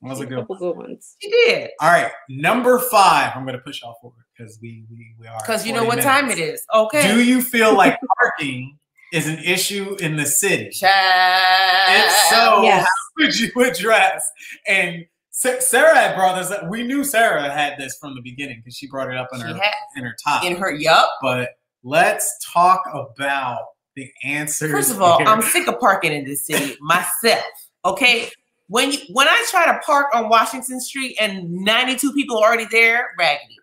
[SPEAKER 3] That was a
[SPEAKER 4] couple good ones.
[SPEAKER 1] She did.
[SPEAKER 3] All right, number 5. I'm going to push y'all forward because we are.
[SPEAKER 1] Because you know what time it is. Okay.
[SPEAKER 3] Do you feel like parking is an issue in the city?
[SPEAKER 1] Child.
[SPEAKER 3] If so,
[SPEAKER 4] yes.
[SPEAKER 3] How would you address? And Sarah had brought this up. We knew Sarah had this from the beginning because she brought it up in her top. But let's talk about the answers.
[SPEAKER 1] First of all, I'm sick of parking in this city myself. Okay. When I try to park on Washington Street and 92 people are already there, raggedy.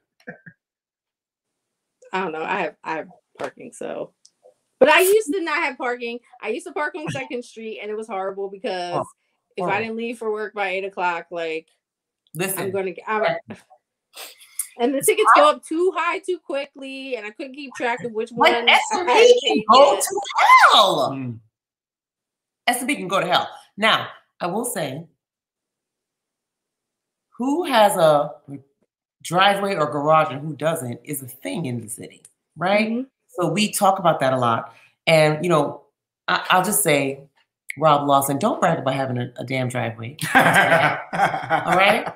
[SPEAKER 4] I don't know. I have parking, so. But I used to not have parking. I used to park on 2nd Street, and it was horrible because if I didn't leave for work by 8 o'clock, like,
[SPEAKER 1] listen,
[SPEAKER 4] and the tickets go up too high too quickly, and I couldn't keep track of which one.
[SPEAKER 1] S&B can go to hell. S&B can go to hell. Now, I will say, who has a driveway or garage and who doesn't is a thing in the city, right? Mm-hmm. So we talk about that a lot. And, you know, I'll just say, Rob Lawson, don't brag about having a damn driveway. All right?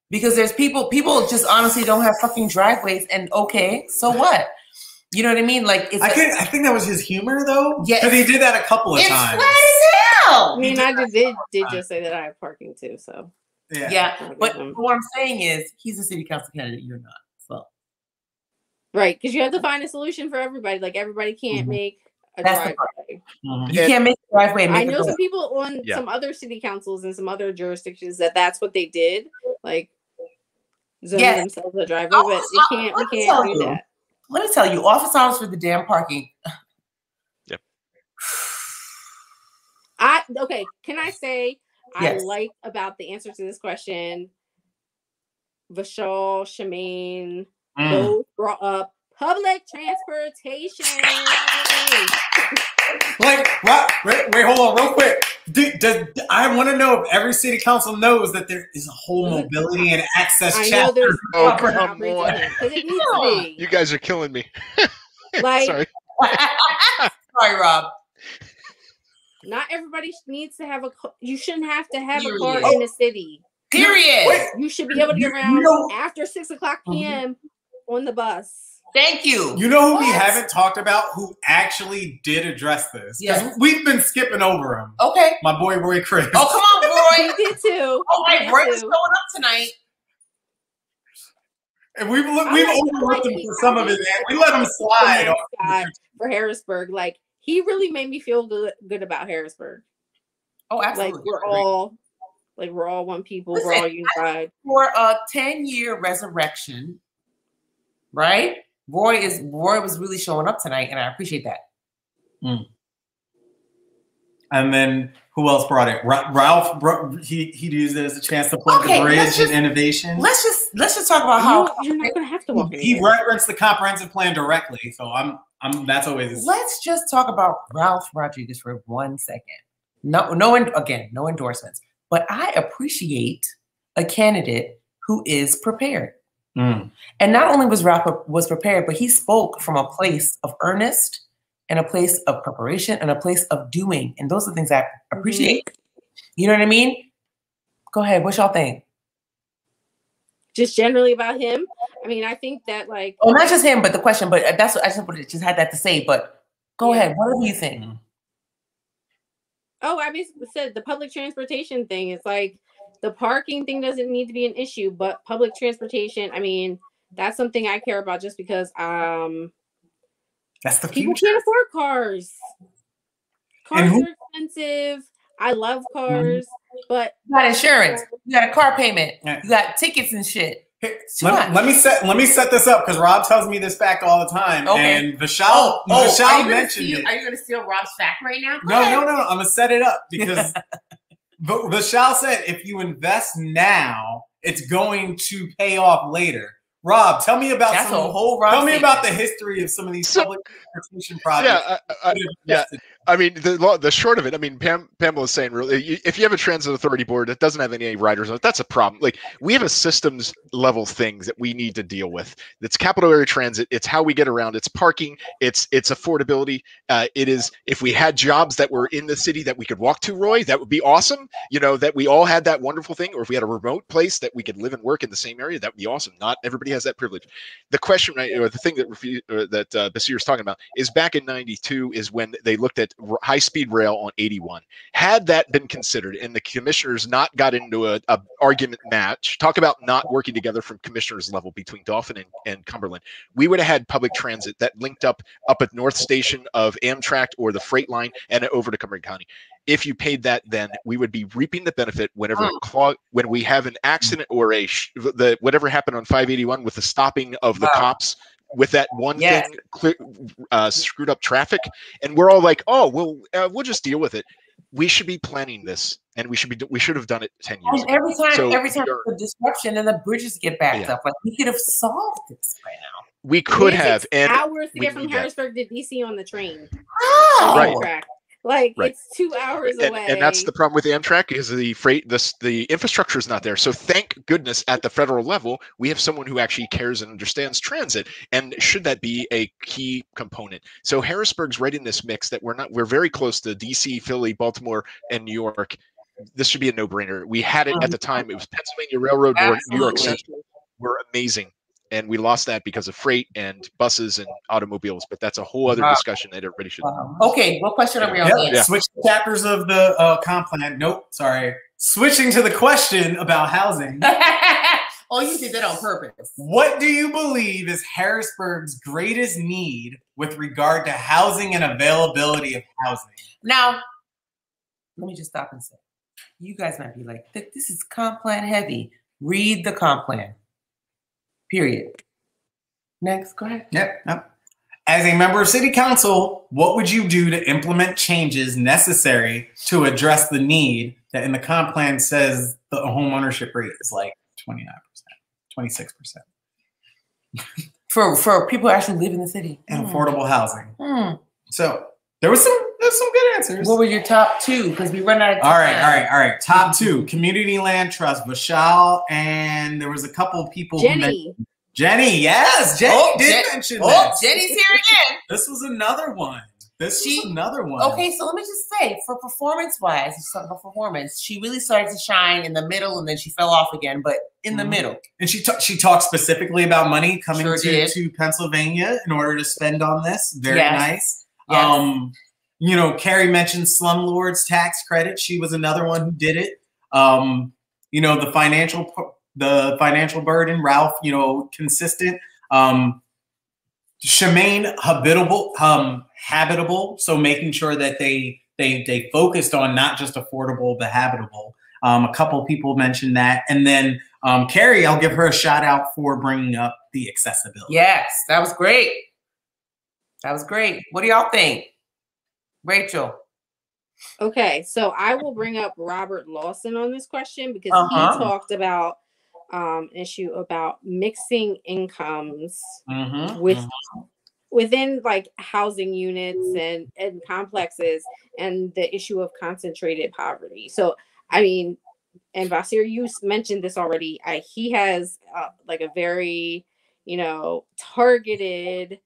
[SPEAKER 1] Because there's people just honestly don't have fucking driveways, and okay, so what? You know what I mean? Like, I
[SPEAKER 3] think that was his humor, though.
[SPEAKER 1] Yeah,
[SPEAKER 3] because he did that a couple of times.
[SPEAKER 1] It's flat as hell.
[SPEAKER 4] I mean, I did just say that I have parking too, so
[SPEAKER 1] yeah. But what I'm saying is, he's a city council candidate. You're not, so
[SPEAKER 4] right, because you have to find a solution for everybody. Like, everybody can't make a driveway.
[SPEAKER 1] You can't make a driveway.
[SPEAKER 4] I know some people on some other city councils and some other jurisdictions that's what they did, like zone themselves a driveway, but we can't do that.
[SPEAKER 1] Let me tell you, office hours for the damn parking.
[SPEAKER 5] Yep.
[SPEAKER 4] Can I say I like about the answer to this question? Vishal, Shemaine both brought up public transportation.
[SPEAKER 3] Like, wait, hold on, real quick. I want to know if every city council knows that there is a whole mobility and access chapter.
[SPEAKER 5] Oh, come on. You guys are killing me.
[SPEAKER 4] Like,
[SPEAKER 5] sorry.
[SPEAKER 1] Sorry, Rob.
[SPEAKER 4] Not everybody needs to have a car. You shouldn't have to have a car in the city.
[SPEAKER 1] Period.
[SPEAKER 4] You should be able to get around after 6 o'clock p.m. on the bus.
[SPEAKER 1] Thank you.
[SPEAKER 3] You know who we haven't talked about who actually did address this? Because we've been skipping over him.
[SPEAKER 1] Okay.
[SPEAKER 3] My boy, Roy Chris.
[SPEAKER 1] Oh, come on, Roy.
[SPEAKER 4] He did too.
[SPEAKER 1] Oh, my Roy was showing up tonight.
[SPEAKER 3] And we've overlooked him for some of his. We let him slide.
[SPEAKER 4] For Harrisburg. Like, he really made me feel good about Harrisburg.
[SPEAKER 1] Oh, absolutely.
[SPEAKER 4] Like, we're all one people. Listen, we're all unified.
[SPEAKER 1] For a 10-year resurrection, right? Roy was really showing up tonight, and I appreciate that.
[SPEAKER 3] And then who else brought it? Ralph he used it as a chance to plug the bridge and innovation.
[SPEAKER 1] Let's just talk about how
[SPEAKER 4] you're not going to have to walk.
[SPEAKER 3] He referenced the comprehensive plan directly, so that's always.
[SPEAKER 1] Let's just talk about Ralph Rodriguez for 1 second. No endorsements, but I appreciate a candidate who is prepared.
[SPEAKER 3] Mm.
[SPEAKER 1] And not only was Ralph was prepared, but he spoke from a place of earnest and a place of preparation and a place of doing. And those are things I appreciate. You know what I mean? Go ahead. What y'all think?
[SPEAKER 4] Just generally about him. I mean, I think that like.
[SPEAKER 1] Oh, not just him, but the question. But that's what I just had that to say. But go ahead. What do you think?
[SPEAKER 4] Oh, I basically said the public transportation thing is like the parking thing doesn't need to be an issue, but public transportation, I mean, that's something I care about just because
[SPEAKER 3] that's the
[SPEAKER 4] people
[SPEAKER 3] future.
[SPEAKER 4] can't afford cars. Cars are expensive. I love cars, but
[SPEAKER 1] you got insurance, you got a car payment, you got tickets and shit.
[SPEAKER 3] Let me set this up because Rob tells me this fact all the time. Okay. And Vishal mentioned it.
[SPEAKER 1] Are you going to steal Rob's fact right now?
[SPEAKER 3] No. I'm going to set it up because Vishal said if you invest now, it's going to pay off later. Rob, tell me about me about the history of some of these public transportation projects.
[SPEAKER 5] I mean, the short of it, I mean, Pamela was saying, really, if you have a transit authority board that doesn't have any riders on it, that's a problem. Like, we have a systems level things that we need to deal with. It's capital area transit. It's how we get around. It's parking. It's affordability. It is, if we had jobs that were in the city that we could walk to, Roy, that would be awesome. You know, that we all had that wonderful thing. Or if we had a remote place that we could live and work in the same area, that would be awesome. Not everybody has that privilege. The question, or the thing that Basir is talking about is back in '92 is when they looked at high-speed rail on 81. Had that been considered and the commissioners not got into a argument match, talk about not working together from commissioners level between Dauphin and Cumberland, we would have had public transit that linked up at North Station of Amtrak or the freight line and over to Cumberland County. If you paid that, then we would be reaping the benefit whenever when we have an accident or whatever happened on 581 with the stopping of the cops. With that one thing screwed up traffic, and we're all like, "Oh, we'll just deal with it." We should be planning this, and we should have done it 10 years ago.
[SPEAKER 1] Every time there's a disruption and the bridges get backed up, like we could have solved this by now.
[SPEAKER 5] We could have. And
[SPEAKER 4] hours to get from Harrisburg to DC on the train.
[SPEAKER 5] Right.
[SPEAKER 4] It's 2 hours away.
[SPEAKER 5] And that's the problem with Amtrak is the freight, the infrastructure is not there. So thank goodness at the federal level, we have someone who actually cares and understands transit. And should that be a key component? So Harrisburg's right in this mix that we're very close to DC, Philly, Baltimore, and New York. This should be a no-brainer. We had it at the time. It was Pennsylvania Railroad or New York Central were amazing. And we lost that because of freight and buses and automobiles, but that's a whole other discussion that everybody should.
[SPEAKER 1] Okay, what question are we on?
[SPEAKER 3] Switch the chapters of the comp plan. Nope, sorry. Switching to the question about housing.
[SPEAKER 1] Oh, you did that on purpose.
[SPEAKER 3] What do you believe is Harrisburg's greatest need with regard to housing and availability of housing?
[SPEAKER 1] Now, let me just stop and say, you guys might be like, this is comp plan heavy. Read the comp plan. Period. Next, go ahead.
[SPEAKER 3] Yep. As a member of City Council, what would you do to implement changes necessary to address the need that in the comp plan says the home ownership rate is like 29%, 26%?
[SPEAKER 1] For people who actually live in the city.
[SPEAKER 3] And affordable housing. So there's some good answers.
[SPEAKER 1] What were your top two? Because we run out of
[SPEAKER 3] time. All right. Top two, Community Land Trust, Vishal, and there was a couple of people. Jenny, yes. Jenny did mention this.
[SPEAKER 1] Jenny's here again.
[SPEAKER 3] This was another one. Okay,
[SPEAKER 1] so let me just say, for performance-wise, she really started to shine in the middle, and then she fell off again, but in the middle.
[SPEAKER 3] And she talked specifically about money coming to Pennsylvania in order to spend on this. Very nice. Yes. Carrie mentioned slumlords tax credit. She was another one who did it. The financial burden, Ralph, consistent. Shemaine, habitable. So making sure that they focused on not just affordable, but habitable. A couple of people mentioned that. And then Carrie, I'll give her a shout out for bringing up the accessibility.
[SPEAKER 1] Yes, that was great. What do y'all think? Rachel.
[SPEAKER 4] Okay, so I will bring up Robert Lawson on this question because he talked about an issue about mixing incomes within like housing units and complexes and the issue of concentrated poverty. So, I mean, and Vasir, you mentioned this already. He has like a very, targeted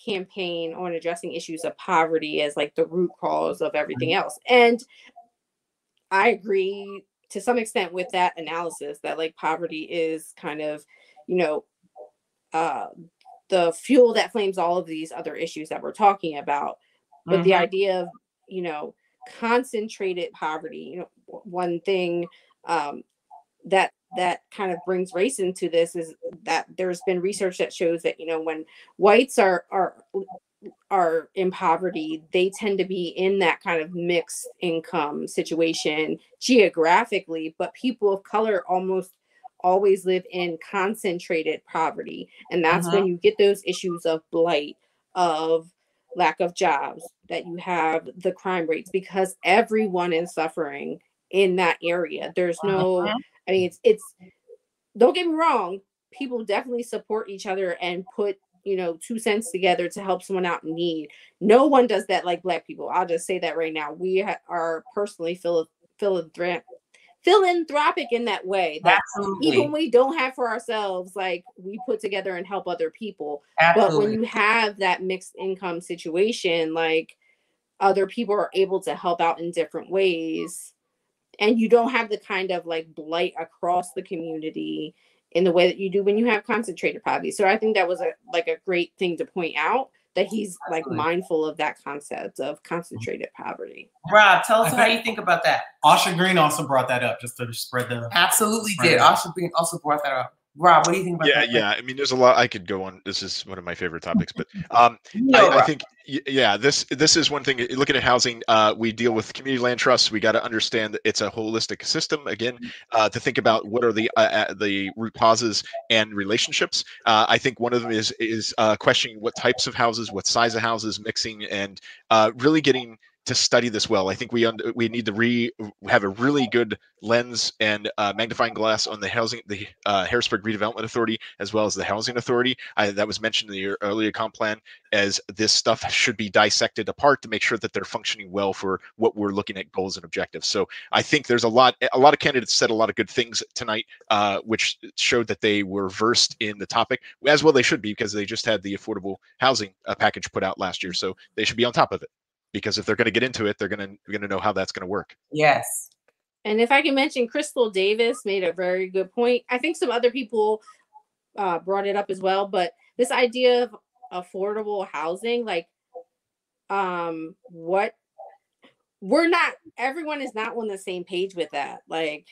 [SPEAKER 4] campaign on addressing issues of poverty as like the root cause of everything else. And I agree to some extent with that analysis that like poverty is kind of, the fuel that flames all of these other issues that we're talking about. But the idea of, concentrated poverty, one thing that kind of brings race into this is that there's been research that shows that, when whites are in poverty, they tend to be in that kind of mixed income situation geographically, but people of color almost always live in concentrated poverty. And that's when you get those issues of blight, of lack of jobs, that you have the crime rates, because everyone is suffering in that area. There's no, I mean, it's don't get me wrong, people definitely support each other and put 2 cents together to help someone out in need. No one does that like Black people. I'll just say that right now. We are personally philanthropic in that way, that even when we don't have for ourselves, like we put together and help other people. But when you have that mixed income situation, like other people are able to help out in different ways, and you don't have the kind of like blight across the community in the way that you do when you have concentrated poverty. So I think that was a great thing to point out, that he's like mindful of that concept of concentrated poverty.
[SPEAKER 1] Rob, tell us how you think about that.
[SPEAKER 3] Asha Green also brought that up, just to spread the.
[SPEAKER 1] Absolutely did. Asha Green also brought that up. Rob, what do you think about that?
[SPEAKER 5] Yeah. I mean, there's a lot I could go on. This is one of my favorite topics, but I think, this is one thing. Looking at housing, we deal with community land trusts. We got to understand that it's a holistic system. Again, to think about what are the root causes and relationships. I think one of them is questioning what types of houses, what size of houses, mixing, and really getting to study this well. I think we need to have a really good lens and magnifying glass on the Harrisburg Redevelopment Authority, as well as the Housing Authority. That was mentioned in the earlier comp plan, as this stuff should be dissected apart to make sure that they're functioning well for what we're looking at, goals and objectives. So I think there's a lot of candidates said a lot of good things tonight, which showed that they were versed in the topic, as well they should be, because they just had the affordable housing package put out last year. So they should be on top of it, because if they're going to get into it, they're going to know how that's going to work.
[SPEAKER 1] Yes.
[SPEAKER 4] And if I can mention, Crystal Davis made a very good point. I think some other people brought it up as well, but this idea of affordable housing, like everyone is not on the same page with that. Like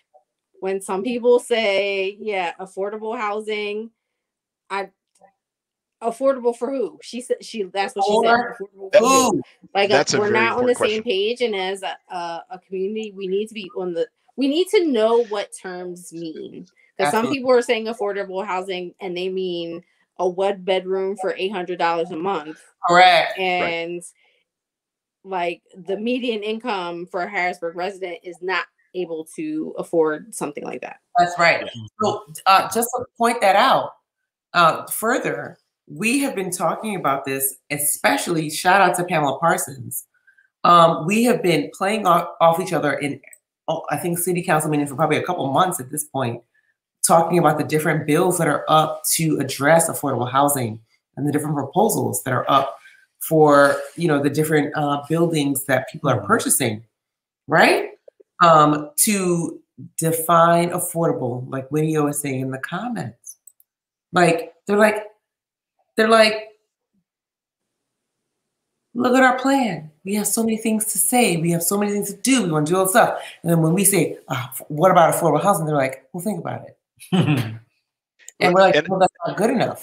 [SPEAKER 4] when some people say, affordable housing, affordable for who? That's what she said. Affordable for who? Like we're not on the same page, and as a community, we need to know what terms mean. Because some people are saying affordable housing and they mean a one bedroom for $800 a month.
[SPEAKER 1] Correct.
[SPEAKER 4] And like the median income for a Harrisburg resident is not able to afford something like that.
[SPEAKER 1] That's right. So just to point that out further, we have been talking about this, especially shout out to Pamela Parsons. We have been playing off each other in, I think, city council meetings for probably a couple months at this point, talking about the different bills that are up to address affordable housing and the different proposals that are up for, the different buildings that people are purchasing, right? To define affordable, like Winnie was saying in the comments. They're like, look at our plan. We have so many things to say. We have so many things to do. We want to do all this stuff. And then when we say, what about affordable housing? They're like, well, think about it. And we're like, well, that's not good enough.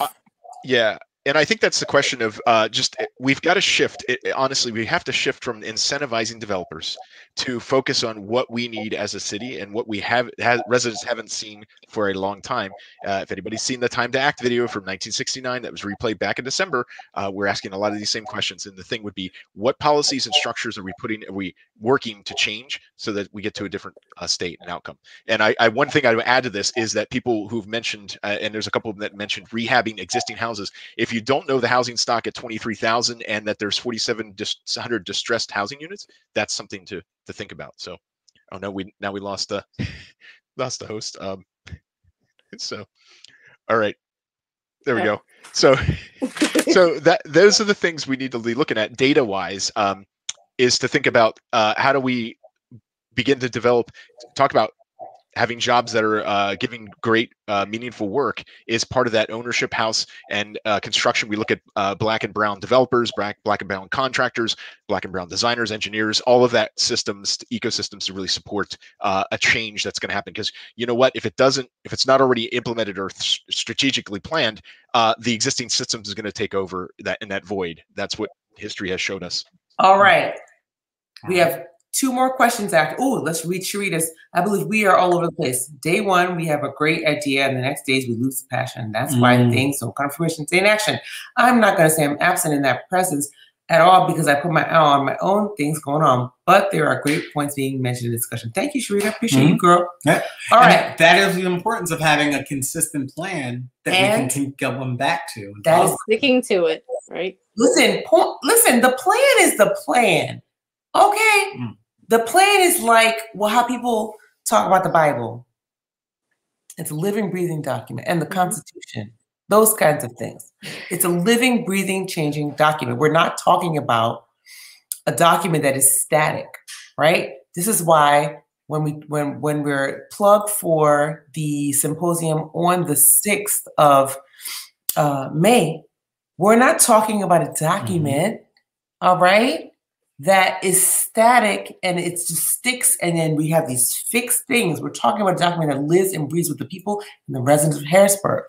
[SPEAKER 5] And I think that's the question of we've got to shift. Honestly, we have to shift from incentivizing developers to focus on what we need as a city and what we residents haven't seen for a long time. If anybody's seen the Time to Act video from 1969 that was replayed back in December, we're asking a lot of these same questions. And the thing would be, what policies and structures are we working to change so that we get to a different state and outcome? And one thing I would add to this is that people who've mentioned, and there's a couple of them that mentioned rehabbing existing houses. If you don't know the housing stock at 23,000 and that there's 4,700 distressed housing units, that's something to think about. So, oh no, we lost That's the host. So, all right, there we go. So, those are the things we need to be looking at data wise. Is to think about how do we begin to talk about having jobs that are giving great, meaningful work is part of that ownership house and construction. We look at black and brown developers, black and brown contractors, black and brown designers, engineers, all of that ecosystems to really support a change that's going to happen. Because you know what, if it's not already implemented or strategically planned, the existing systems is going to take over that void. That's what history has showed us.
[SPEAKER 1] All right, we have 2 more questions after. Oh, let's read Sharita's. I believe we are all over the place. Day 1, we have a great idea, and the next days we lose the passion. That's why things don't come to fruition. Stay in action. I'm not going to say I'm absent in that presence at all because I put my eye on my own things going on. But there are great points being mentioned in the discussion. Thank you, Sharita. Appreciate you, girl.
[SPEAKER 3] Yeah.
[SPEAKER 1] All right.
[SPEAKER 3] That is the importance of having a consistent plan that we can keep going back to.
[SPEAKER 1] That is
[SPEAKER 4] sticking to it, right?
[SPEAKER 1] Listen, the plan is the plan. Okay? The plan is like, well, how people talk about the Bible. It's a living, breathing document, and the Constitution, those kinds of things. It's a living, breathing, changing document. We're not talking about a document that is static, right? This is why when we're plugged for the symposium on the 6th of May, we're not talking about a document, all right, that is static and it just sticks, and then we have these fixed things. We're talking about a document that lives and breathes with the people and the residents of Harrisburg.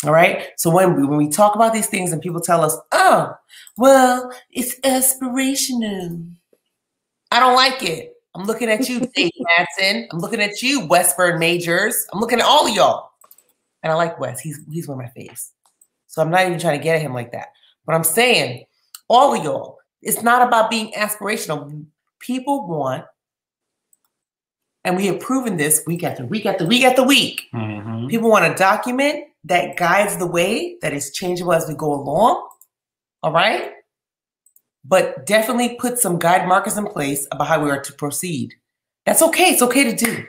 [SPEAKER 1] All right. So when we talk about these things and people tell us, oh, well, it's aspirational, I don't like it. I'm looking at you, Dave Madsen. I'm looking at you, Westburn Majors. I'm looking at all of y'all. And I like Wes. He's one of my faves. So I'm not even trying to get at him like that. But I'm saying, all of y'all, it's not about being aspirational. People want, and we have proven this week after week after week after week. People want a document that guides the way, that is changeable as we go along. All right? But definitely put some guide markers in place about how we are to proceed. That's okay. It's okay to do.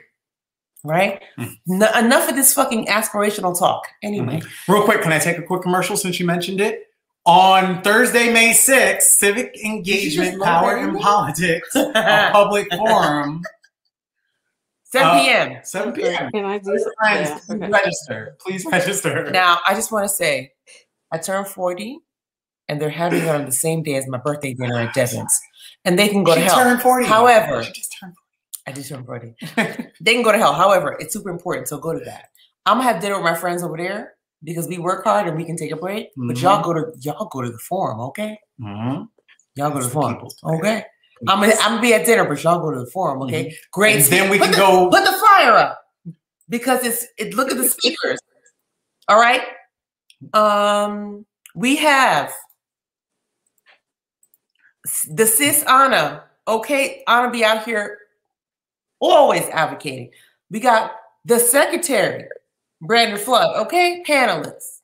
[SPEAKER 1] Right? Enough of this fucking aspirational talk. Anyway.
[SPEAKER 3] Real quick, can I take a quick commercial since you mentioned it? On Thursday, May 6th, Civic Engagement, Power in Politics, a public forum.
[SPEAKER 1] 7 p.m.
[SPEAKER 3] 7 p.m.
[SPEAKER 4] Can I do
[SPEAKER 3] Please register. Please register.
[SPEAKER 1] Now, I just want to say, I turned 40, and they're having it on the same day as my birthday dinner at Devon's. And they can go to hell.
[SPEAKER 3] Turned 40.
[SPEAKER 1] However,
[SPEAKER 3] she just turned 40.
[SPEAKER 1] I just turned 40. They can go to hell. However, it's super important, so go to that. I'm going to have dinner with my friends over there, because we work hard and we can take a break, but y'all go to the forum, okay? Y'all go to the forum, okay? I'm gonna be at dinner, but y'all go to the forum, okay? Great.
[SPEAKER 3] And then we can go
[SPEAKER 1] put the flyer up because look at the speakers. All right. We have the sis Anna, okay? Anna be out here always advocating. We got the secretary, Brandon Flood, okay? Panelists.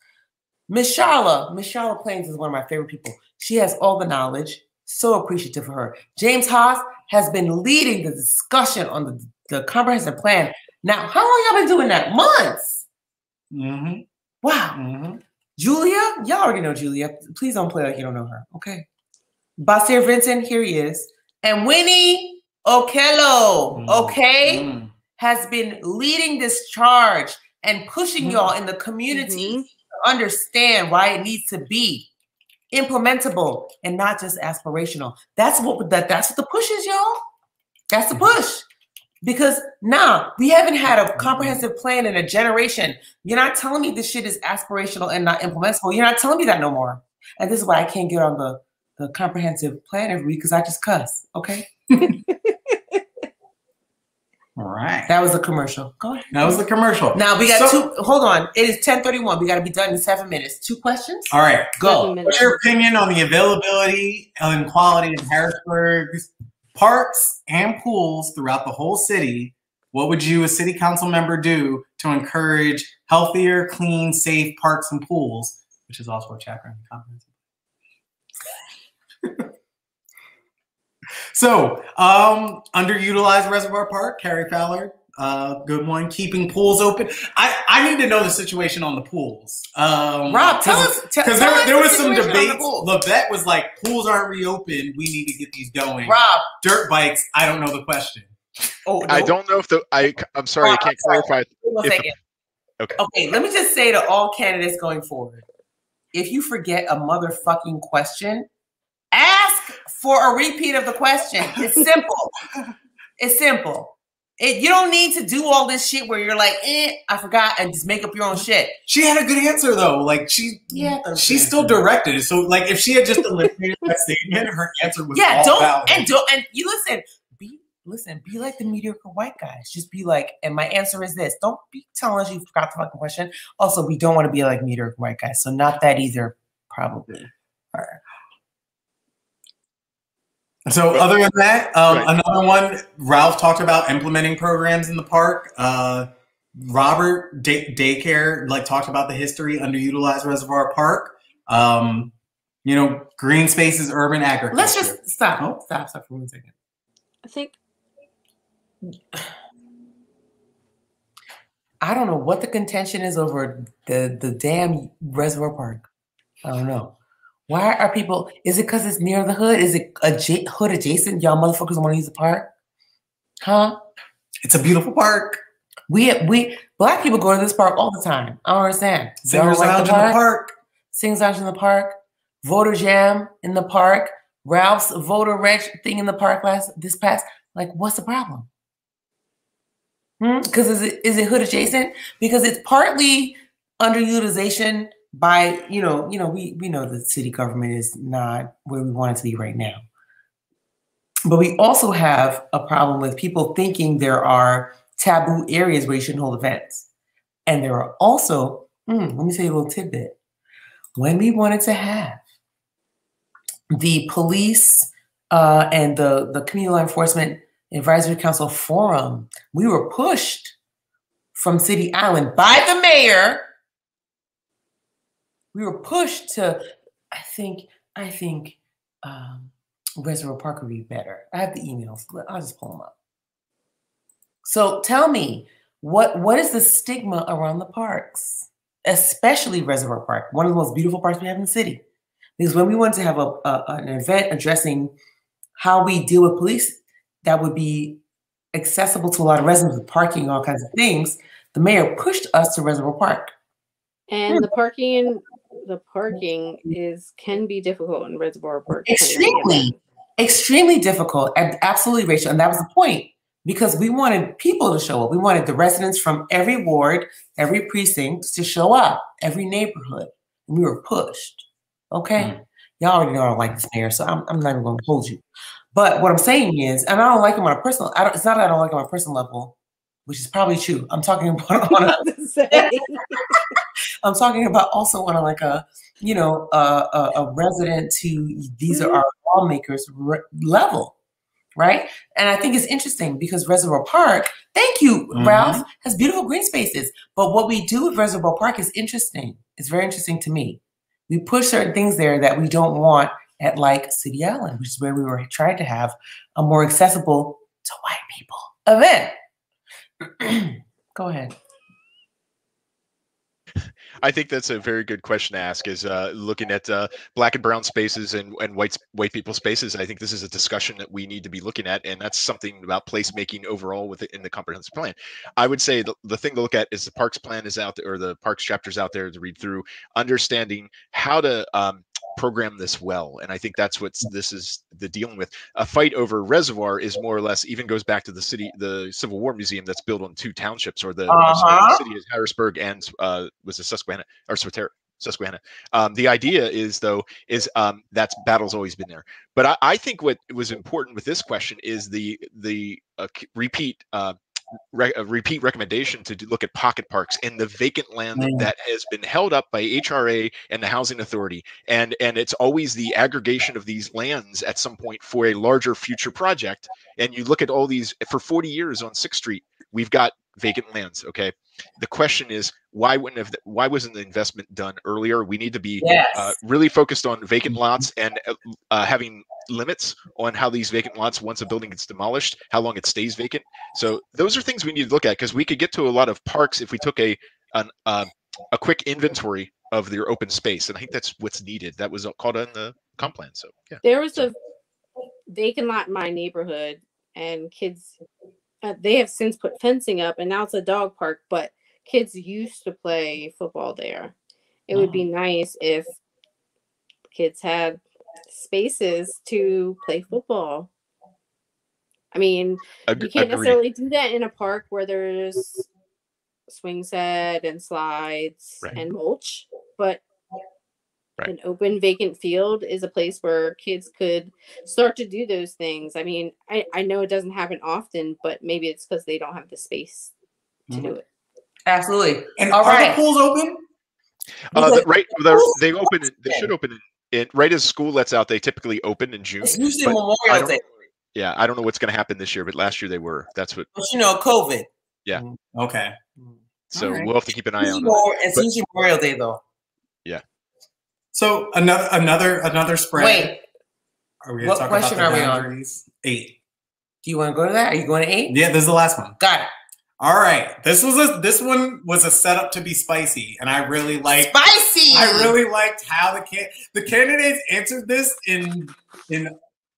[SPEAKER 1] Miss Sharla Plains is one of my favorite people. She has all the knowledge. So appreciative of her. James Haas has been leading the discussion on the comprehensive plan. Now, how long y'all been doing that? Months. Wow. Julia, y'all already know Julia. Please don't play like you don't know her, okay? Basir Vincent, here he is. And Winnie Okello, okay, has been leading this charge and pushing y'all in the community to understand why it needs to be implementable and not just aspirational. That's what the push is, y'all. That's the push. Because now we haven't had a comprehensive plan in a generation. You're not telling me this shit is aspirational and not implementable. You're not telling me that no more. And this is why I can't get on the comprehensive plan every week, because I just cuss. Okay.
[SPEAKER 3] All right.
[SPEAKER 1] That was the commercial. Go ahead.
[SPEAKER 3] That was the commercial.
[SPEAKER 1] Now we got hold on. It is 10:31. We got to be done in 7 minutes. 2 questions?
[SPEAKER 3] All right.
[SPEAKER 1] Go.
[SPEAKER 3] What's your opinion on the availability and quality of Harrisburg's parks and pools throughout the whole city? What would you, a city council member, do to encourage healthier, clean, safe parks and pools, which is also a chapter in the comprehensive? So, underutilized Reservoir Park, Carrie Fowler Good one. Keeping pools open. I need to know the situation on the pools.
[SPEAKER 1] Rob, tell us.
[SPEAKER 3] Because there was some debates. Levette was like, pools aren't reopened. We need to get these going.
[SPEAKER 1] Rob.
[SPEAKER 3] Dirt bikes. I don't know the question.
[SPEAKER 5] Oh, no. I don't know if I'm sorry, Rob, I can't clarify.
[SPEAKER 1] Okay, let me just say to all candidates going forward, if you forget a motherfucking question, ask for a repeat of the question. It's simple. It's simple. You don't need to do all this shit where you're like, I forgot, and just make up your own shit.
[SPEAKER 3] She had a good answer though. Like she still directed it. So like if she had just eliminated that statement, her answer was all valid.
[SPEAKER 1] And you listen, be like the mediocre white guys. Just be like, and my answer is this. Don't be telling us you forgot the fucking question. Also, we don't want to be like mediocre white guys. So not that either, probably. All right.
[SPEAKER 3] So other than that, another one, Ralph talked about implementing programs in the park. Robert, daycare, like talked about the history, underutilized Reservoir Park. Green spaces, urban agriculture.
[SPEAKER 1] Let's just stop. Stop for 1 second.
[SPEAKER 4] I think.
[SPEAKER 1] I don't know what the contention is over the damn Reservoir Park. I don't know. Why are people? Is it because it's near the hood? Is it hood adjacent? Y'all motherfuckers want to use the park? Huh?
[SPEAKER 3] It's a beautiful park.
[SPEAKER 1] We black people go to this park all the time. I don't understand.
[SPEAKER 3] Singers Lounge in the park.
[SPEAKER 1] Singers Lounge in the park. Voter Jam in the park. Ralph's voter reg thing in the park this past. Like, what's the problem? Because is it hood adjacent? Because it's partly underutilization. By we know the city government is not where we want it to be right now. But we also have a problem with people thinking there are taboo areas where you shouldn't hold events. And there are also, let me tell you a little tidbit. When we wanted to have the police and the Community Law Enforcement Advisory Council Forum, we were pushed from City Island by the mayor. We were pushed to, I think Reservoir Park would be better. I have the emails. I'll just pull them up. So tell me, what is the stigma around the parks, especially Reservoir Park, one of the most beautiful parks we have in the city? Because when we wanted to have an event addressing how we deal with police that would be accessible to a lot of residents with parking, all kinds of things, the mayor pushed us to Reservoir Park.
[SPEAKER 4] And the parking can be difficult in Reservoir Park.
[SPEAKER 1] Extremely difficult. Absolutely, Rachel. And that was the point, because we wanted people to show up. We wanted the residents from every ward, every precinct to show up, every neighborhood. And we were pushed. Okay. Y'all already know I don't like this mayor, so I'm not even going to hold you. But what I'm saying is, and I don't like him on a personal, it's not that I don't like him on a personal level, which is probably true. I'm talking about I'm talking about also on a resident to these are our lawmakers level, right? And I think it's interesting because Reservoir Park, thank you, Ralph, has beautiful green spaces. But what we do with Reservoir Park is interesting. It's very interesting to me. We push certain things there that we don't want at like City Island, which is where we were trying to have a more accessible to white people event. Go ahead.
[SPEAKER 5] I think that's a very good question to ask, is looking at black and brown spaces and white people spaces. I think this is a discussion that we need to be looking at, and that's something about placemaking overall in the comprehensive plan. I would say the thing to look at is the parks plan is out there, or the parks chapters out there to read through, understanding how to program this well. And I think that's what this is dealing with. A fight over Reservoir is more or less even goes back to the Civil War Museum that's built on 2 townships, or the city is Harrisburg and was it Susquehanna or Susquehanna. The idea is that's battle's always been there. But I think what was important with this question is the repeat recommendation to look at pocket parks and the vacant land that has been held up by HRA and the Housing Authority, and it's always the aggregation of these lands at some point for a larger future project. And you look at all these for 40 years on 6th Street, we've got vacant lands. Okay, the question is why wasn't the investment done earlier? We need to be really focused on vacant lots and having limits on how these vacant lots, once a building gets demolished, how long it stays vacant. So those are things we need to look at, because we could get to a lot of parks if we took a quick inventory of their open space, and I think that's what's needed. That was called on the comp plan. So yeah,
[SPEAKER 4] there was a vacant lot in my neighborhood, and kids. They have since put fencing up, and now it's a dog park, but kids used to play football there. It would be nice if kids had spaces to play football. I mean, you can't necessarily do that in a park where there's swing set and slides and mulch, but an open vacant field is a place where kids could start to do those things. I mean, I know it doesn't happen often, but maybe it's because they don't have the space to do it.
[SPEAKER 1] Absolutely.
[SPEAKER 3] And are the pools open?
[SPEAKER 5] They open. They should open it right as school lets out. They typically open in June.
[SPEAKER 1] It's usually Memorial Day.
[SPEAKER 5] Yeah, I don't know what's going to happen this year, but last year they were. That's what.
[SPEAKER 1] But COVID.
[SPEAKER 5] Yeah.
[SPEAKER 3] Okay.
[SPEAKER 5] So we'll have to keep an eye on
[SPEAKER 1] it. It's usually Memorial Day, though.
[SPEAKER 5] Yeah.
[SPEAKER 3] So another spread.
[SPEAKER 1] Wait.
[SPEAKER 3] Are we
[SPEAKER 1] what question are we on?
[SPEAKER 3] 8.
[SPEAKER 1] Do you want to go to that? Are you going to 8?
[SPEAKER 3] Yeah, this is the last one.
[SPEAKER 1] Got it.
[SPEAKER 3] All right. This one was a setup to be spicy, and I really liked
[SPEAKER 1] spicy.
[SPEAKER 3] I really liked how the candidates answered this in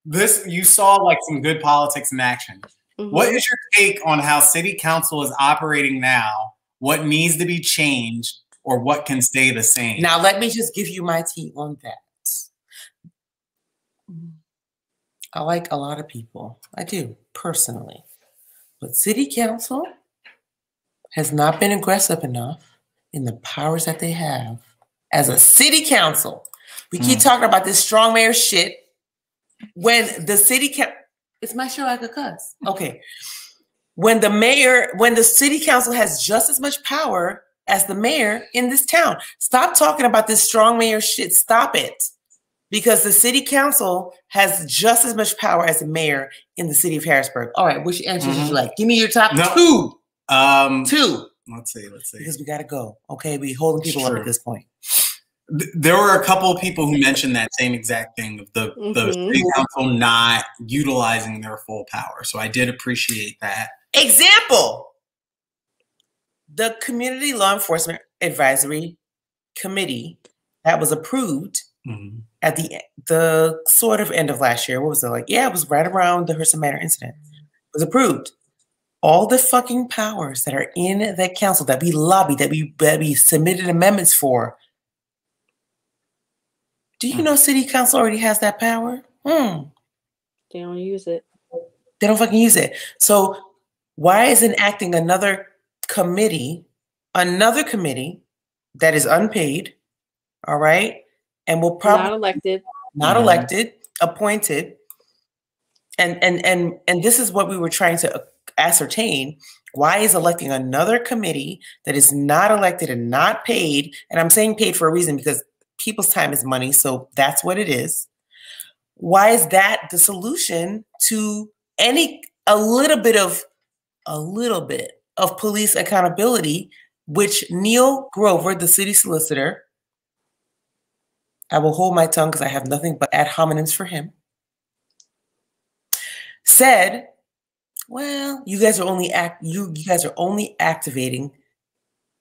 [SPEAKER 3] this. You saw like some good politics in action. What is your take on how city council is operating now? What needs to be changed, or what can stay the same?
[SPEAKER 1] Now, let me just give you my tea on that. I like a lot of people. I do, personally. But city council has not been aggressive enough in the powers that they have as a city council. We keep talking about this strong mayor shit. When the city it's my show, I could cuss. Okay. When the city council has just as much power as the mayor in this town. Stop talking about this strong mayor shit. Stop it. Because the city council has just as much power as the mayor in the city of Harrisburg. All right, which answers would you like? Give me your top 2. 2.
[SPEAKER 3] Let's see.
[SPEAKER 1] Because we got to go. Okay, we holding people up at this point.
[SPEAKER 3] There were a couple of people who mentioned that same exact thing of the city council not utilizing their full power. So I did appreciate that.
[SPEAKER 1] Example, the Community Law Enforcement Advisory Committee that was approved at the sort of end of last year. What was it like? Yeah, it was right around the Harrison Manor incident. It was approved. All the fucking powers that are in that council that we lobbied, that we submitted amendments for. Do you know city council already has that power?
[SPEAKER 4] They don't use it.
[SPEAKER 1] They don't fucking use it. So why isn't acting another committee that is unpaid, all right, and will probably not elected, appointed, and this is what we were trying to ascertain. Why is electing another committee that is not elected and not paid? And I'm saying paid for a reason, because people's time is money, so that's what it is. Why is that the solution to a little bit of police accountability, which Neil Grover, the city solicitor, I will hold my tongue because I have nothing but ad hominems for him, said, well, you guys are only activating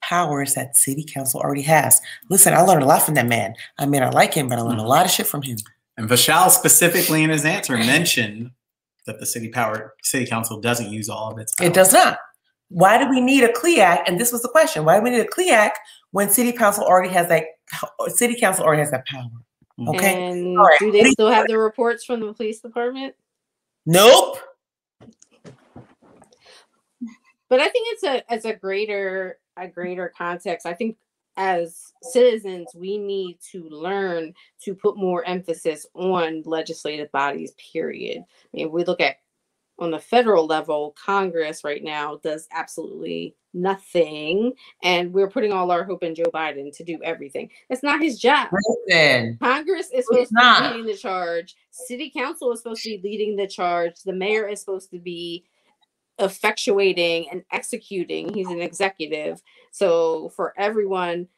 [SPEAKER 1] powers that city council already has. Listen, I learned a lot from that man. I mean, I like him, but I learned a lot of shit from him.
[SPEAKER 3] And Vishal specifically in his answer mentioned that the city council doesn't use all of its power.
[SPEAKER 1] It does not. Why do we need a CLEAC? And this was the question. Why do we need a CLEAC when city council already has that power? Okay.
[SPEAKER 4] And do they still have the reports from the police department?
[SPEAKER 1] Nope.
[SPEAKER 4] But I think it's a greater context. I think as citizens, we need to learn to put more emphasis on legislative bodies, period. I mean, if we look at on the federal level, Congress right now does absolutely nothing. And we're putting all our hope in Joe Biden to do everything. It's not his job.
[SPEAKER 1] Listen,
[SPEAKER 4] Congress is supposed to be leading the charge. City council is supposed to be leading the charge. The mayor is supposed to be effectuating and executing. He's an executive. So for everyone,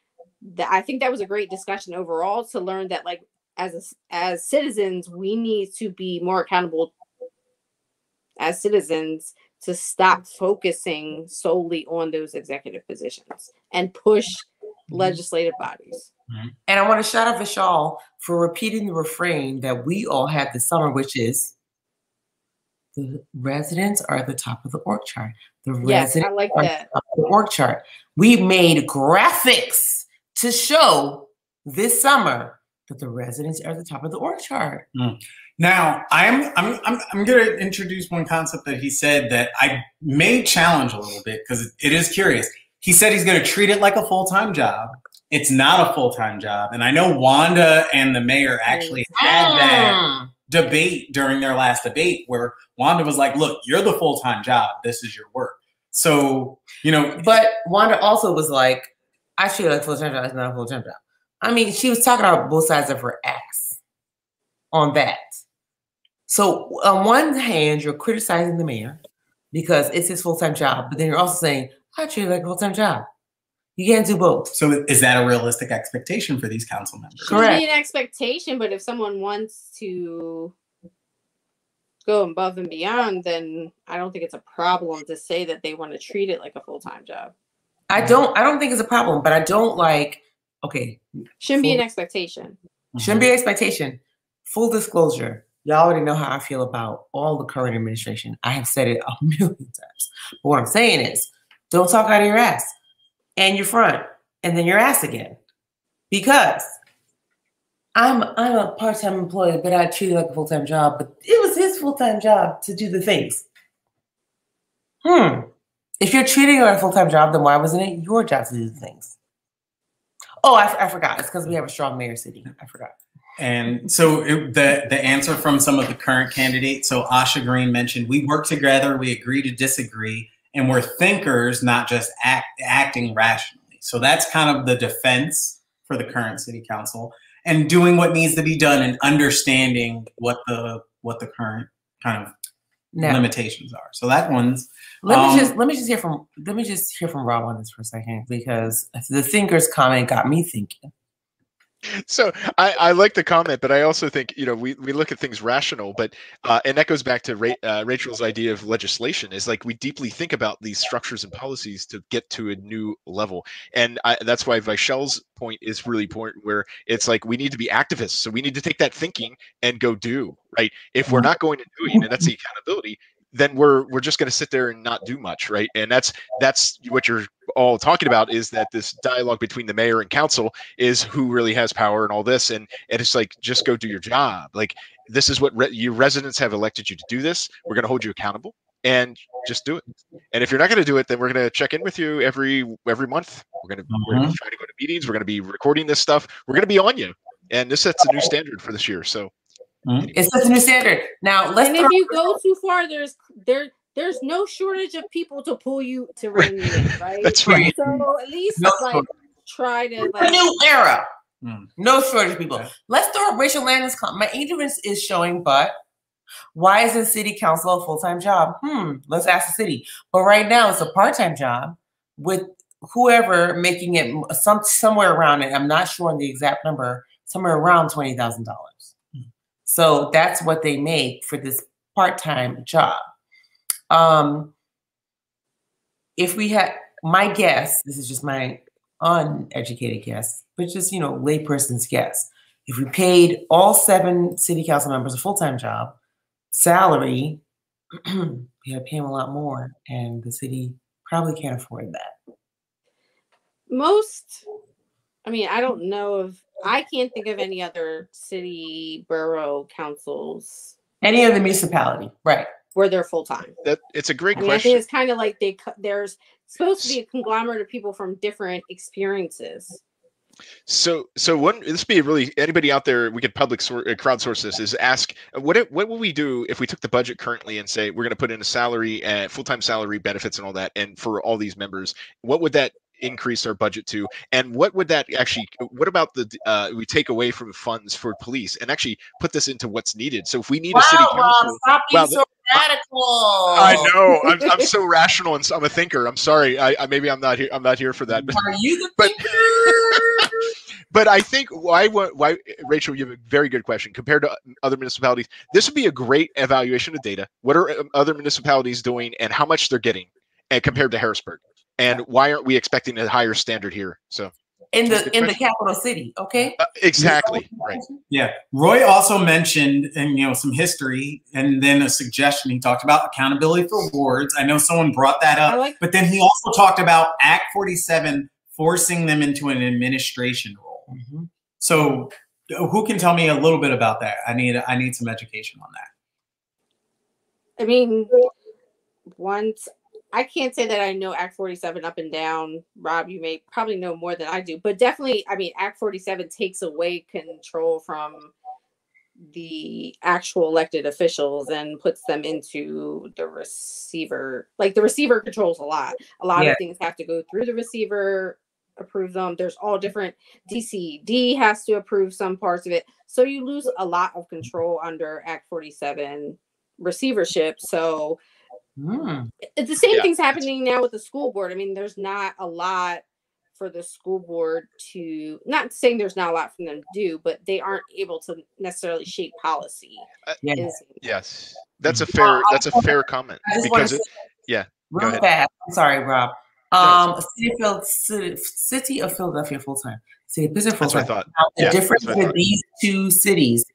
[SPEAKER 4] that I think that was a great discussion overall, to learn that, like, as citizens, we need to be more accountable as citizens to stop focusing solely on those executive positions and push legislative bodies.
[SPEAKER 1] And I want to shout out Vishal for repeating the refrain that we all had this summer, which is, the residents are at the top of the org chart. The residents
[SPEAKER 4] I like
[SPEAKER 1] are
[SPEAKER 4] that.
[SPEAKER 1] at the top of the org chart. We made graphics to show this summer that the residents are at the top of the org chart.
[SPEAKER 3] Now, I'm going to introduce one concept that he said that I may challenge a little bit, because it is curious. He said he's going to treat it like a full-time job. It's not a full-time job. And I know Wanda and the mayor actually had that debate during their last debate, where Wanda was like, look, you're the full-time job. This is your work. So, you know.
[SPEAKER 1] But Wanda also was like, I treat it like a full-time job. It's not a full-time job. I mean, she was talking about both sides of her ass on that. So on one hand, you're criticizing the mayor because it's his full-time job, but then you're also saying, I treat it like a full-time job. You can't do both.
[SPEAKER 3] So is that a realistic expectation for these council members?
[SPEAKER 1] Correct.
[SPEAKER 4] It should be an expectation, but if someone wants to go above and beyond, then I don't think it's a problem to say that they want to treat it like a full-time job.
[SPEAKER 1] I don't think it's a problem, but I don't like, okay.
[SPEAKER 4] Shouldn't be an expectation.
[SPEAKER 1] Shouldn't be an expectation. Full disclosure. Y'all already know how I feel about all the current administration. I have said it a million times. But what I'm saying is, don't talk out of your ass and your front and then your ass again. Because I'm a part-time employee, but I treat it like a full-time job. But it was his full-time job to do the things. If you're treating it like a full-time job, then why wasn't it your job to do the things? Oh, I forgot. It's because we have a strong mayor city. I forgot.
[SPEAKER 3] And so the answer from some of the current candidates, so Asha Green mentioned, we work together, we agree to disagree, and we're thinkers, not just acting rationally. So that's kind of the defense for the current city council, and doing what needs to be done and understanding what the current kind of limitations are. So that one's
[SPEAKER 1] let me just hear from Rob on this for a second, because the thinkers comment got me thinking.
[SPEAKER 5] So I like the comment, but I also think, you know, we look at things rational, but and that goes back to Rachel's idea of legislation, is like we deeply think about these structures and policies to get to a new level. And that's why Vishal's point is really important, where it's like we need to be activists. So we need to take that thinking and go do, right? If we're not going to do it, and that's the accountability, then we're just going to sit there and not do much, right? And that's what you're all talking about, is that this dialogue between the mayor and council is who really has power and all this, and it's like, just go do your job. Like, this is what your residents have elected you to do. This, we're going to hold you accountable, and just do it. And if you're not going to do it, then we're going to check in with you every month. We're going to try to go to meetings. We're going to be recording this stuff. We're going to be on you, and this sets a new standard for this year. So.
[SPEAKER 1] It's such a new standard. Now, let's.
[SPEAKER 4] And if you go too far, there's no shortage of people to pull you to rein you in, right?
[SPEAKER 5] That's right.
[SPEAKER 4] So at least try to
[SPEAKER 1] a new era. No shortage of people. Let's throw up Rachel Landon's comment. My ignorance is showing, but why isn't city council a full-time job? Let's ask the city. But right now, it's a part-time job with whoever making it somewhere around it. I'm not sure on the exact number. Somewhere around $20,000. So that's what they make for this part-time job. If we had, my guess, this is just my uneducated guess, but just, you know, layperson's guess. If we paid all 7 city council members a full-time job salary, we had to pay them a lot more, and the city probably can't afford that.
[SPEAKER 4] I mean, I don't know of, I can't think of any other city, borough councils.
[SPEAKER 1] Any other municipality, right?
[SPEAKER 4] Where they're full-time.
[SPEAKER 5] It's a great question.
[SPEAKER 4] I think it's kind of like there's supposed to be a conglomerate of people from different experiences.
[SPEAKER 5] So this would be really, anybody out there, we could crowdsource this, is ask, what will we do if we took the budget currently and say, we're going to put in a salary and full-time salary benefits and all that, and for all these members, what would that increase our budget to? And what would that actually, what about we take away from funds for police and actually put this into what's needed? So if we need a city council,
[SPEAKER 1] stop being so radical.
[SPEAKER 5] I know. I'm so rational and I'm a thinker. I'm sorry. Maybe I'm not here. I'm not here for that.
[SPEAKER 1] Are you the
[SPEAKER 5] but
[SPEAKER 1] thinker?
[SPEAKER 5] but I think why Rachel, you have a very good question. Compared to other municipalities, this would be a great evaluation of data. What are other municipalities doing, and how much they're getting, and compared to Harrisburg, and why aren't we expecting a higher standard here? So.
[SPEAKER 1] In the capital city, okay?
[SPEAKER 5] Exactly. Right.
[SPEAKER 3] Yeah. Roy also mentioned, and some history, and then a suggestion. He talked about accountability for wards. I know someone brought that up, but then he also talked about Act 47 forcing them into an administration role. Mm-hmm. So, who can tell me a little bit about that? I need some education on that.
[SPEAKER 4] I mean, I can't say that I know Act 47 up and down. Rob, you may probably know more than I do, but definitely, I mean, Act 47 takes away control from the actual elected officials and puts them into the receiver. Like, the receiver controls a lot. A lot of things have to go through the receiver, approve them. There's all different. DCD has to approve some parts of it. So you lose a lot of control under Act 47 receivership. So it's the same thing's happening now with the school board. I mean, there's not a lot for the school board to, not saying there's not a lot for them to do, but they aren't able to necessarily shape policy.
[SPEAKER 5] Yes, that's a fair comment. Because
[SPEAKER 1] real fast. I'm sorry, Rob. City of Philadelphia full time. City of Pittsburgh full time. The difference with these two cities: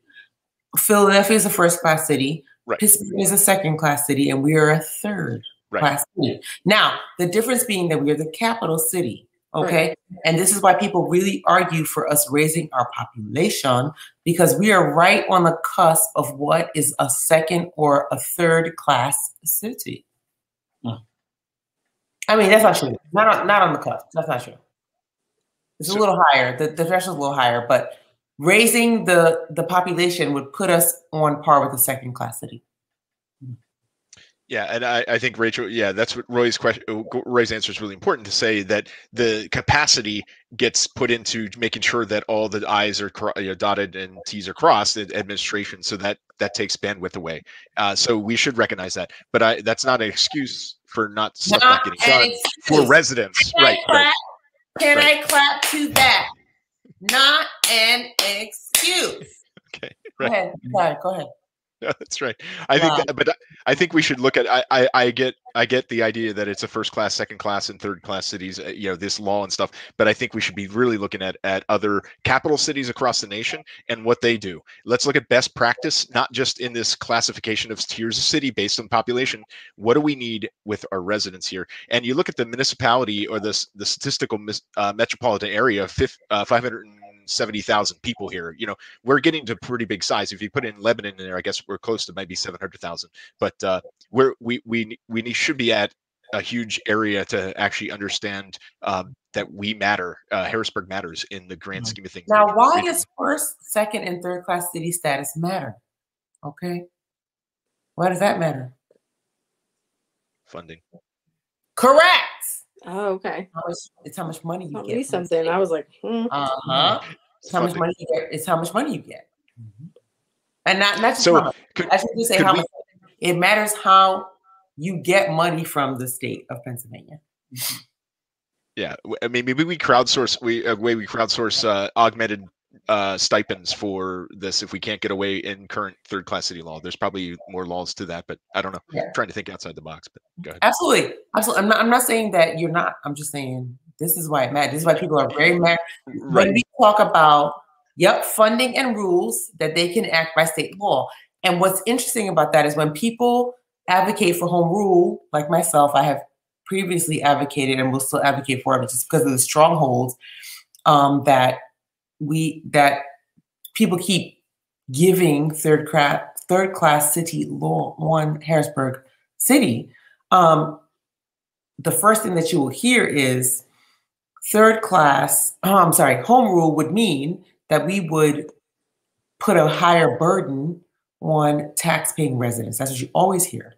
[SPEAKER 1] Philadelphia is a first class city. Right. Pittsburgh is a second class city, and we are a third class city. Now, the difference being that we are the capital city. Okay. Right. And this is why people really argue for us raising our population, because we are right on the cusp of what is a second or a third class city. I mean, that's not true. Not on the cusp. That's not true. It's a little higher. The threshold is a little higher, but raising the population would put us on par with a second class city.
[SPEAKER 5] Yeah, and I think Rachel, that's what Roy's answer is really important, to say that the capacity gets put into making sure that all the I's are dotted and T's are crossed in administration, so that takes bandwidth away. So we should recognize that, but that's not an excuse for not getting done for residents. Right.
[SPEAKER 1] Can I clap to that? Not an excuse.
[SPEAKER 5] Okay. Right.
[SPEAKER 1] Go ahead.
[SPEAKER 5] No, that's right. I think we should look at. I get the idea that it's a first class, second class, and third class cities. This law and stuff. But I think we should be really looking at other capital cities across the nation and what they do. Let's look at best practice, not just in this classification of tiers of city based on population. What do we need with our residents here? And you look at the municipality or the statistical metropolitan area, 570,000 people here. We're getting to pretty big size. If you put in Lebanon in there, I guess we're close to maybe 700,000. But we should be at a huge area to actually understand that we matter. Harrisburg matters in the grand scheme of things.
[SPEAKER 1] Now, why does first, second, and third class city status matter? Okay, why does that matter?
[SPEAKER 5] Funding.
[SPEAKER 1] Correct.
[SPEAKER 4] Oh, okay.
[SPEAKER 1] It's how much money you
[SPEAKER 4] Tell
[SPEAKER 1] get.
[SPEAKER 4] me something. I was like,
[SPEAKER 1] It's how much money you get. It's how much money you get, and not just how much. I should just say how much. It matters how you get money from the state of Pennsylvania.
[SPEAKER 5] Yeah, I mean, maybe we crowdsource. We crowdsource augmented stipends for this if we can't get away in current third class city law. There's probably more laws to that, but I don't know. Yeah. I'm trying to think outside the box, but go ahead.
[SPEAKER 1] Absolutely. I'm not saying that you're not. I'm just saying this is why it matters. This is why people are very mad when we talk about funding and rules that they can act by state law. And what's interesting about that is when people advocate for home rule, like myself, I have previously advocated and will still advocate for it just because of the strongholds that people keep giving third class city law on Harrisburg City. The first thing that you will hear is home rule would mean that we would put a higher burden on tax-paying residents. That's what you always hear.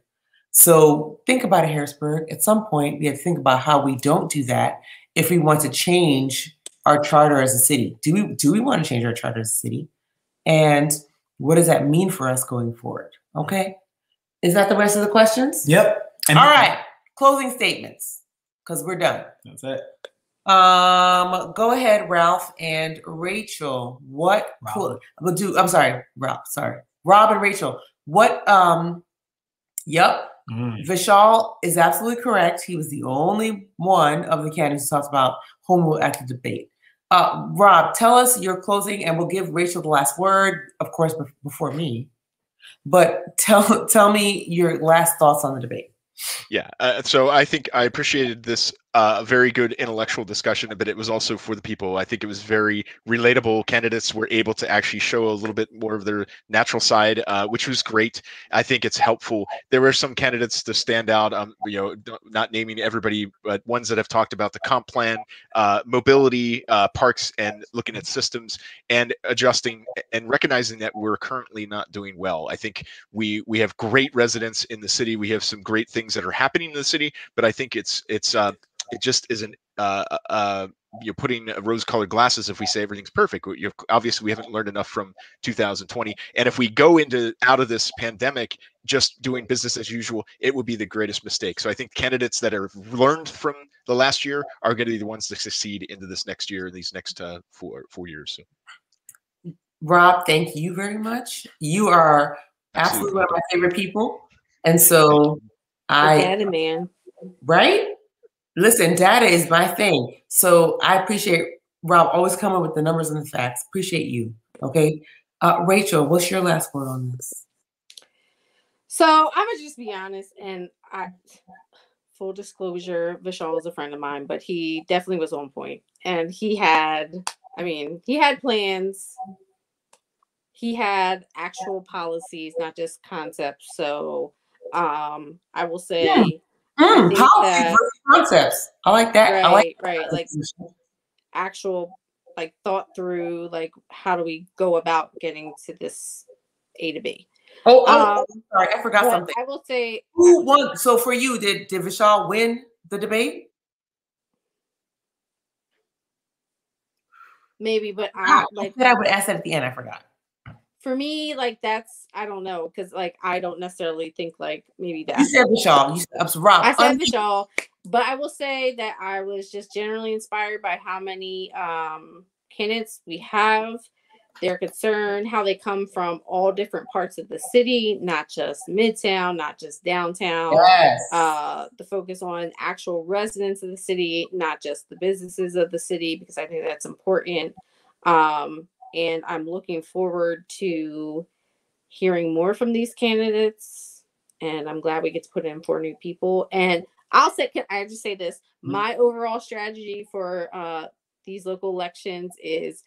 [SPEAKER 1] So think about it, Harrisburg. At some point, we have to think about how we don't do that if we want to change our charter as a city. Do we want to change our charter as a city? And what does that mean for us going forward? Okay. Is that the rest of the questions?
[SPEAKER 3] Yep.
[SPEAKER 1] All right. Closing statements, because we're done.
[SPEAKER 3] That's it.
[SPEAKER 1] Go ahead, Ralph and Rachel. What we'll do? I'm sorry, Ralph. Sorry, Rob and Rachel. What? Yep. Vishal is absolutely correct. He was the only one of the candidates who talks about home rule at the debate. Rob, tell us your closing, and we'll give Rachel the last word, of course, before me. But tell me your last thoughts on the debate.
[SPEAKER 5] Yeah, so I think I appreciated this very good intellectual discussion, but it was also for the people. I think it was very relatable. Candidates were able to actually show a little bit more of their natural side, which was great. I think it's helpful. There were some candidates to stand out, you know, not naming everybody, but ones that have talked about the comp plan, mobility, parks, and looking at systems and adjusting and recognizing that we're currently not doing well. I think we have great residents in the city. We have some great things that are happening in the city, but I think it just isn't you're putting rose-colored glasses if we say everything's perfect. Obviously we haven't learned enough from 2020, and if we go out of this pandemic just doing business as usual, it would be the greatest mistake. So I think candidates that have learned from the last year are going to be the ones that succeed into this next year, these next 4 years. So.
[SPEAKER 1] Rob, thank you very much. You are absolutely one of my favorite people, and so
[SPEAKER 4] data man,
[SPEAKER 1] right? Listen, data is my thing. So I appreciate Rob always coming with the numbers and the facts. Appreciate you. Okay. Rachel, what's your last word on this?
[SPEAKER 4] So I'm gonna just be honest, and full disclosure, Vishal was a friend of mine, but he definitely was on point. And he had plans. He had actual policies, not just concepts. So I will say
[SPEAKER 1] policies versus concepts. I like that.
[SPEAKER 4] Right. Like actual, like thought through, like how do we go about getting to this A to B?
[SPEAKER 1] Sorry, I forgot something.
[SPEAKER 4] I will say,
[SPEAKER 1] who won? So for you, did Vishal win the debate?
[SPEAKER 4] Maybe, but
[SPEAKER 1] I would ask that at the end. I forgot.
[SPEAKER 4] For me, like I don't know, because like I don't necessarily think like maybe that.
[SPEAKER 1] You said Vishal. Rob.
[SPEAKER 4] I said Vishal, but I will say that I was just generally inspired by how many candidates we have, their concern, how they come from all different parts of the city, not just Midtown, not just downtown.
[SPEAKER 1] Yes.
[SPEAKER 4] The focus on actual residents of the city, not just the businesses of the city, because I think that's important. And I'm looking forward to hearing more from these candidates. And I'm glad we get to put in 4 new people. And can I just say this? My overall strategy for these local elections is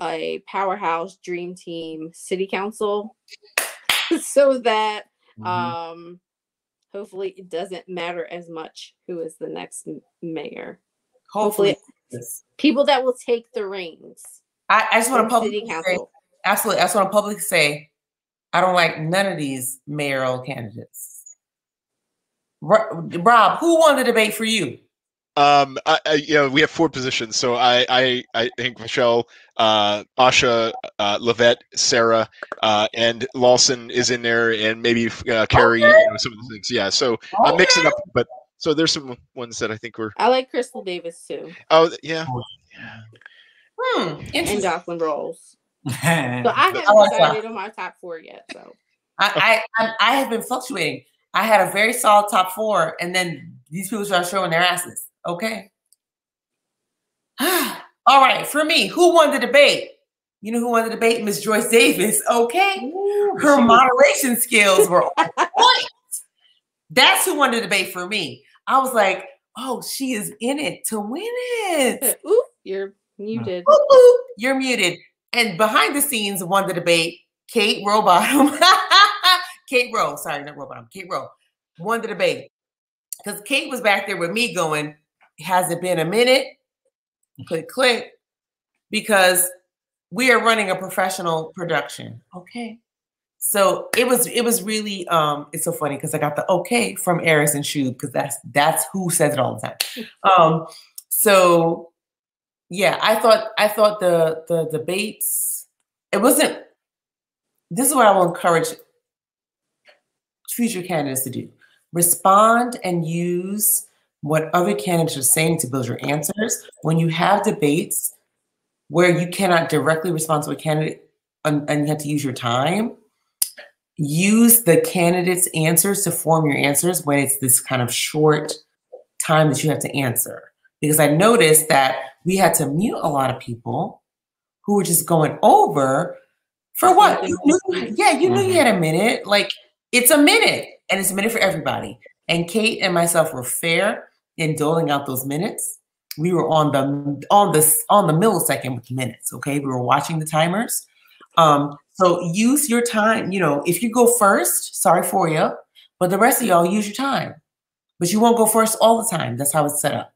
[SPEAKER 4] a powerhouse dream team city council so that hopefully it doesn't matter as much who is the next mayor. Hopefully people that will take the reins.
[SPEAKER 1] I just want to publicly say, absolutely. I just want to publicly say, I don't like none of these mayoral candidates. Rob, who won the debate for you?
[SPEAKER 5] We have 4 positions, so I think Michelle, Asha, Lavette, Sarah, and Lawson is in there, and maybe Carrie, some of the things. Yeah, so I'm mixing up, but so there's some ones that I think were.
[SPEAKER 4] I like Crystal Davis too.
[SPEAKER 5] Oh yeah.
[SPEAKER 4] And Jocelyn Rolls. So I haven't decided on my top 4 yet. So
[SPEAKER 1] I have been fluctuating. I had a very solid top 4, and then these people start showing their asses. Okay. All right. For me, who won the debate? You know who won the debate? Miss Joyce Davis. Okay. Her moderation skills were on point. That's who won the debate for me. I was like, oh, she is in it to win it.
[SPEAKER 4] Ooh, you're muted.
[SPEAKER 1] You're muted. And behind the scenes won the debate, Kate Rowbottom. Kate Rowe, sorry, not Rowbottom. Kate Rowe won the debate. Because Kate was back there with me going, has it been a minute? Click, click. Because we are running a professional production. Okay. So it was really it's so funny because I got the okay from Eris and Shub, because that's who says it all the time. So yeah, I thought the debates, it wasn't, this is what I will encourage future candidates to do. Respond and use what other candidates are saying to build your answers. When you have debates where you cannot directly respond to a candidate and you have to use your time, use the candidate's answers to form your answers when it's this kind of short time that you have to answer. Because I noticed that we had to mute a lot of people who were just going over for what? You knew you had a minute. Like, it's a minute, and it's a minute for everybody. And Kate and myself were fair in doling out those minutes. We were on the millisecond with the minutes. Okay, we were watching the timers. So use your time. You know, if you go first, sorry for you, but the rest of y'all use your time. But you won't go first all the time. That's how it's set up.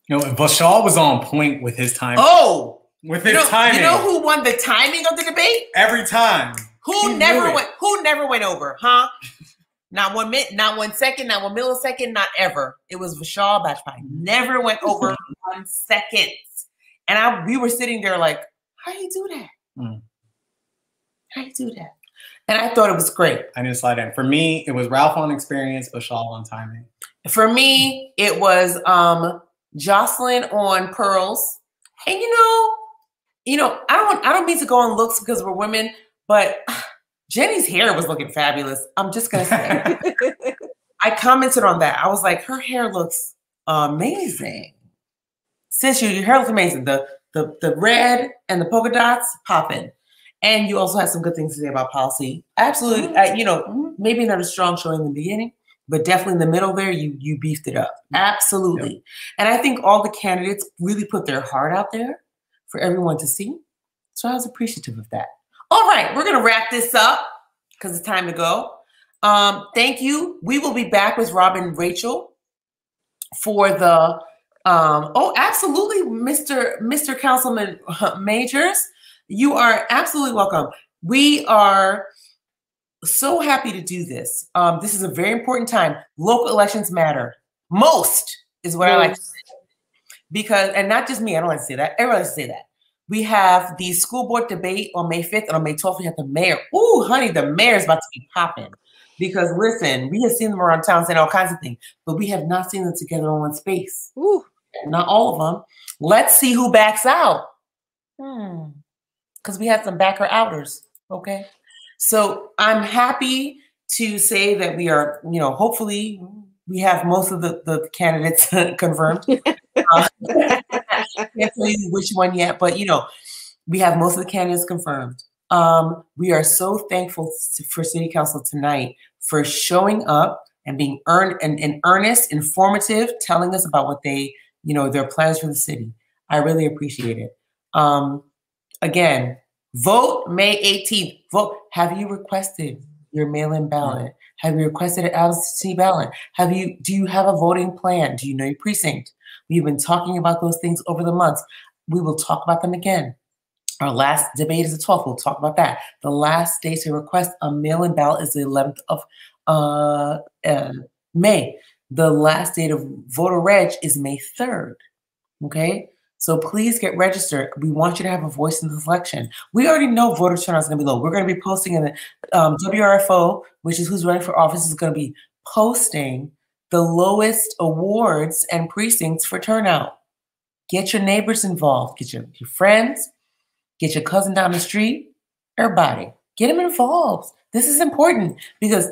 [SPEAKER 3] You know, Shoaff was on point with his time.
[SPEAKER 1] Oh,
[SPEAKER 3] with his timing.
[SPEAKER 1] You know who won the timing of the debate?
[SPEAKER 3] Every time.
[SPEAKER 1] Who never went over, huh? Not 1 minute, not 1 second, not 1 millisecond, not ever. It was Shoaff Bajpai. Never went over 1 second. And we were sitting there like, how do you do that? How do you do that? And I thought it was great.
[SPEAKER 3] I didn't slide in. For me, it was Ralph on experience, but Shoaff on timing.
[SPEAKER 1] For me, it was Jocelyn on pearls. And you know, I don't mean to go on looks because we're women, but Jenny's hair was looking fabulous. I'm just gonna say. I commented on that. I was like, her hair looks amazing. Sis, your hair looks amazing. The red and the polka dots popping. And you also had some good things to say about policy. Absolutely. Maybe not a strong showing in the beginning, but definitely in the middle there, you beefed it up. Absolutely. Yep. And I think all the candidates really put their heart out there for everyone to see. So I was appreciative of that. All right, we're going to wrap this up because it's time to go. Thank you. We will be back with Rob and Rachel for the, absolutely, Mr. Councilman Majors. You are absolutely welcome. We are so happy to do this. This is a very important time. Local elections matter. Most is what I like to say. Because, and not just me, I don't like to say that. Everyone likes to say that. We have the school board debate on May 5th, and on May 12th, we have the mayor. Ooh, honey, the mayor's about to be popping. Because listen, we have seen them around town saying all kinds of things, but we have not seen them together in one space. Ooh. Not all of them. Let's see who backs out. Because we had some backer outers, okay? So I'm happy to say that we are, hopefully we have most of the candidates confirmed. Can't tell you which one yet, but we have most of the candidates confirmed. We are so thankful for City Council tonight for showing up and being earnest, informative, telling us about what they, their plans for the city. I really appreciate it. Again, vote May 18th. Vote. Have you requested your mail-in ballot? Have you requested an absentee ballot? Do you have a voting plan? Do you know your precinct? We've been talking about those things over the months. We will talk about them again. Our last debate is the 12th. We'll talk about that. The last day to request a mail-in ballot is the 11th of May. The last date of voter reg is May 3rd. Okay? So please get registered. We want you to have a voice in this election. We already know voter turnout is going to be low. We're going to be posting in the WRFO, which is who's running for office, is going to be posting the lowest awards and precincts for turnout. Get your neighbors involved. Get your friends. Get your cousin down the street. Everybody. Get them involved. This is important because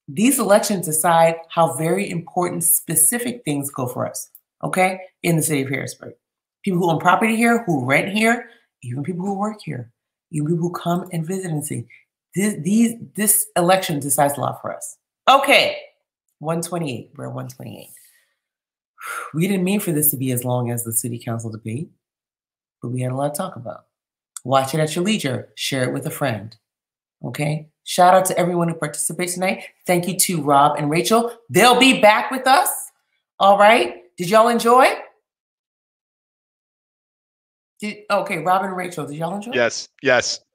[SPEAKER 1] these elections decide how very important specific things go for us, okay, in the city of Harrisburg. People who own property here, who rent here, even people who work here, even people who come and visit and see. This election decides a lot for us. Okay, 128. We're at 128. We didn't mean for this to be as long as the city council debate, but we had a lot to talk about. Watch it at your leisure. Share it with a friend. Okay? Shout out to everyone who participated tonight. Thank you to Rob and Rachel. They'll be back with us. All right? Did y'all enjoy? Okay, Rob and Rachel, did y'all enjoy?
[SPEAKER 5] Yes.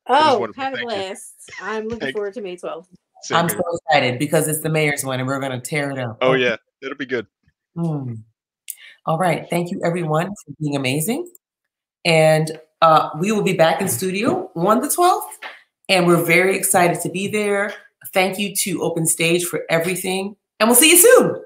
[SPEAKER 4] Oh, had a blast. I'm looking forward to May 12th.
[SPEAKER 1] I'm so excited because it's the mayor's one and we're going to tear it up.
[SPEAKER 5] Oh, yeah. It'll be good.
[SPEAKER 1] All right. Thank you, everyone, for being amazing. And we will be back in studio on the 12th. And we're very excited to be there. Thank you to Open Stage for everything. And we'll see you soon.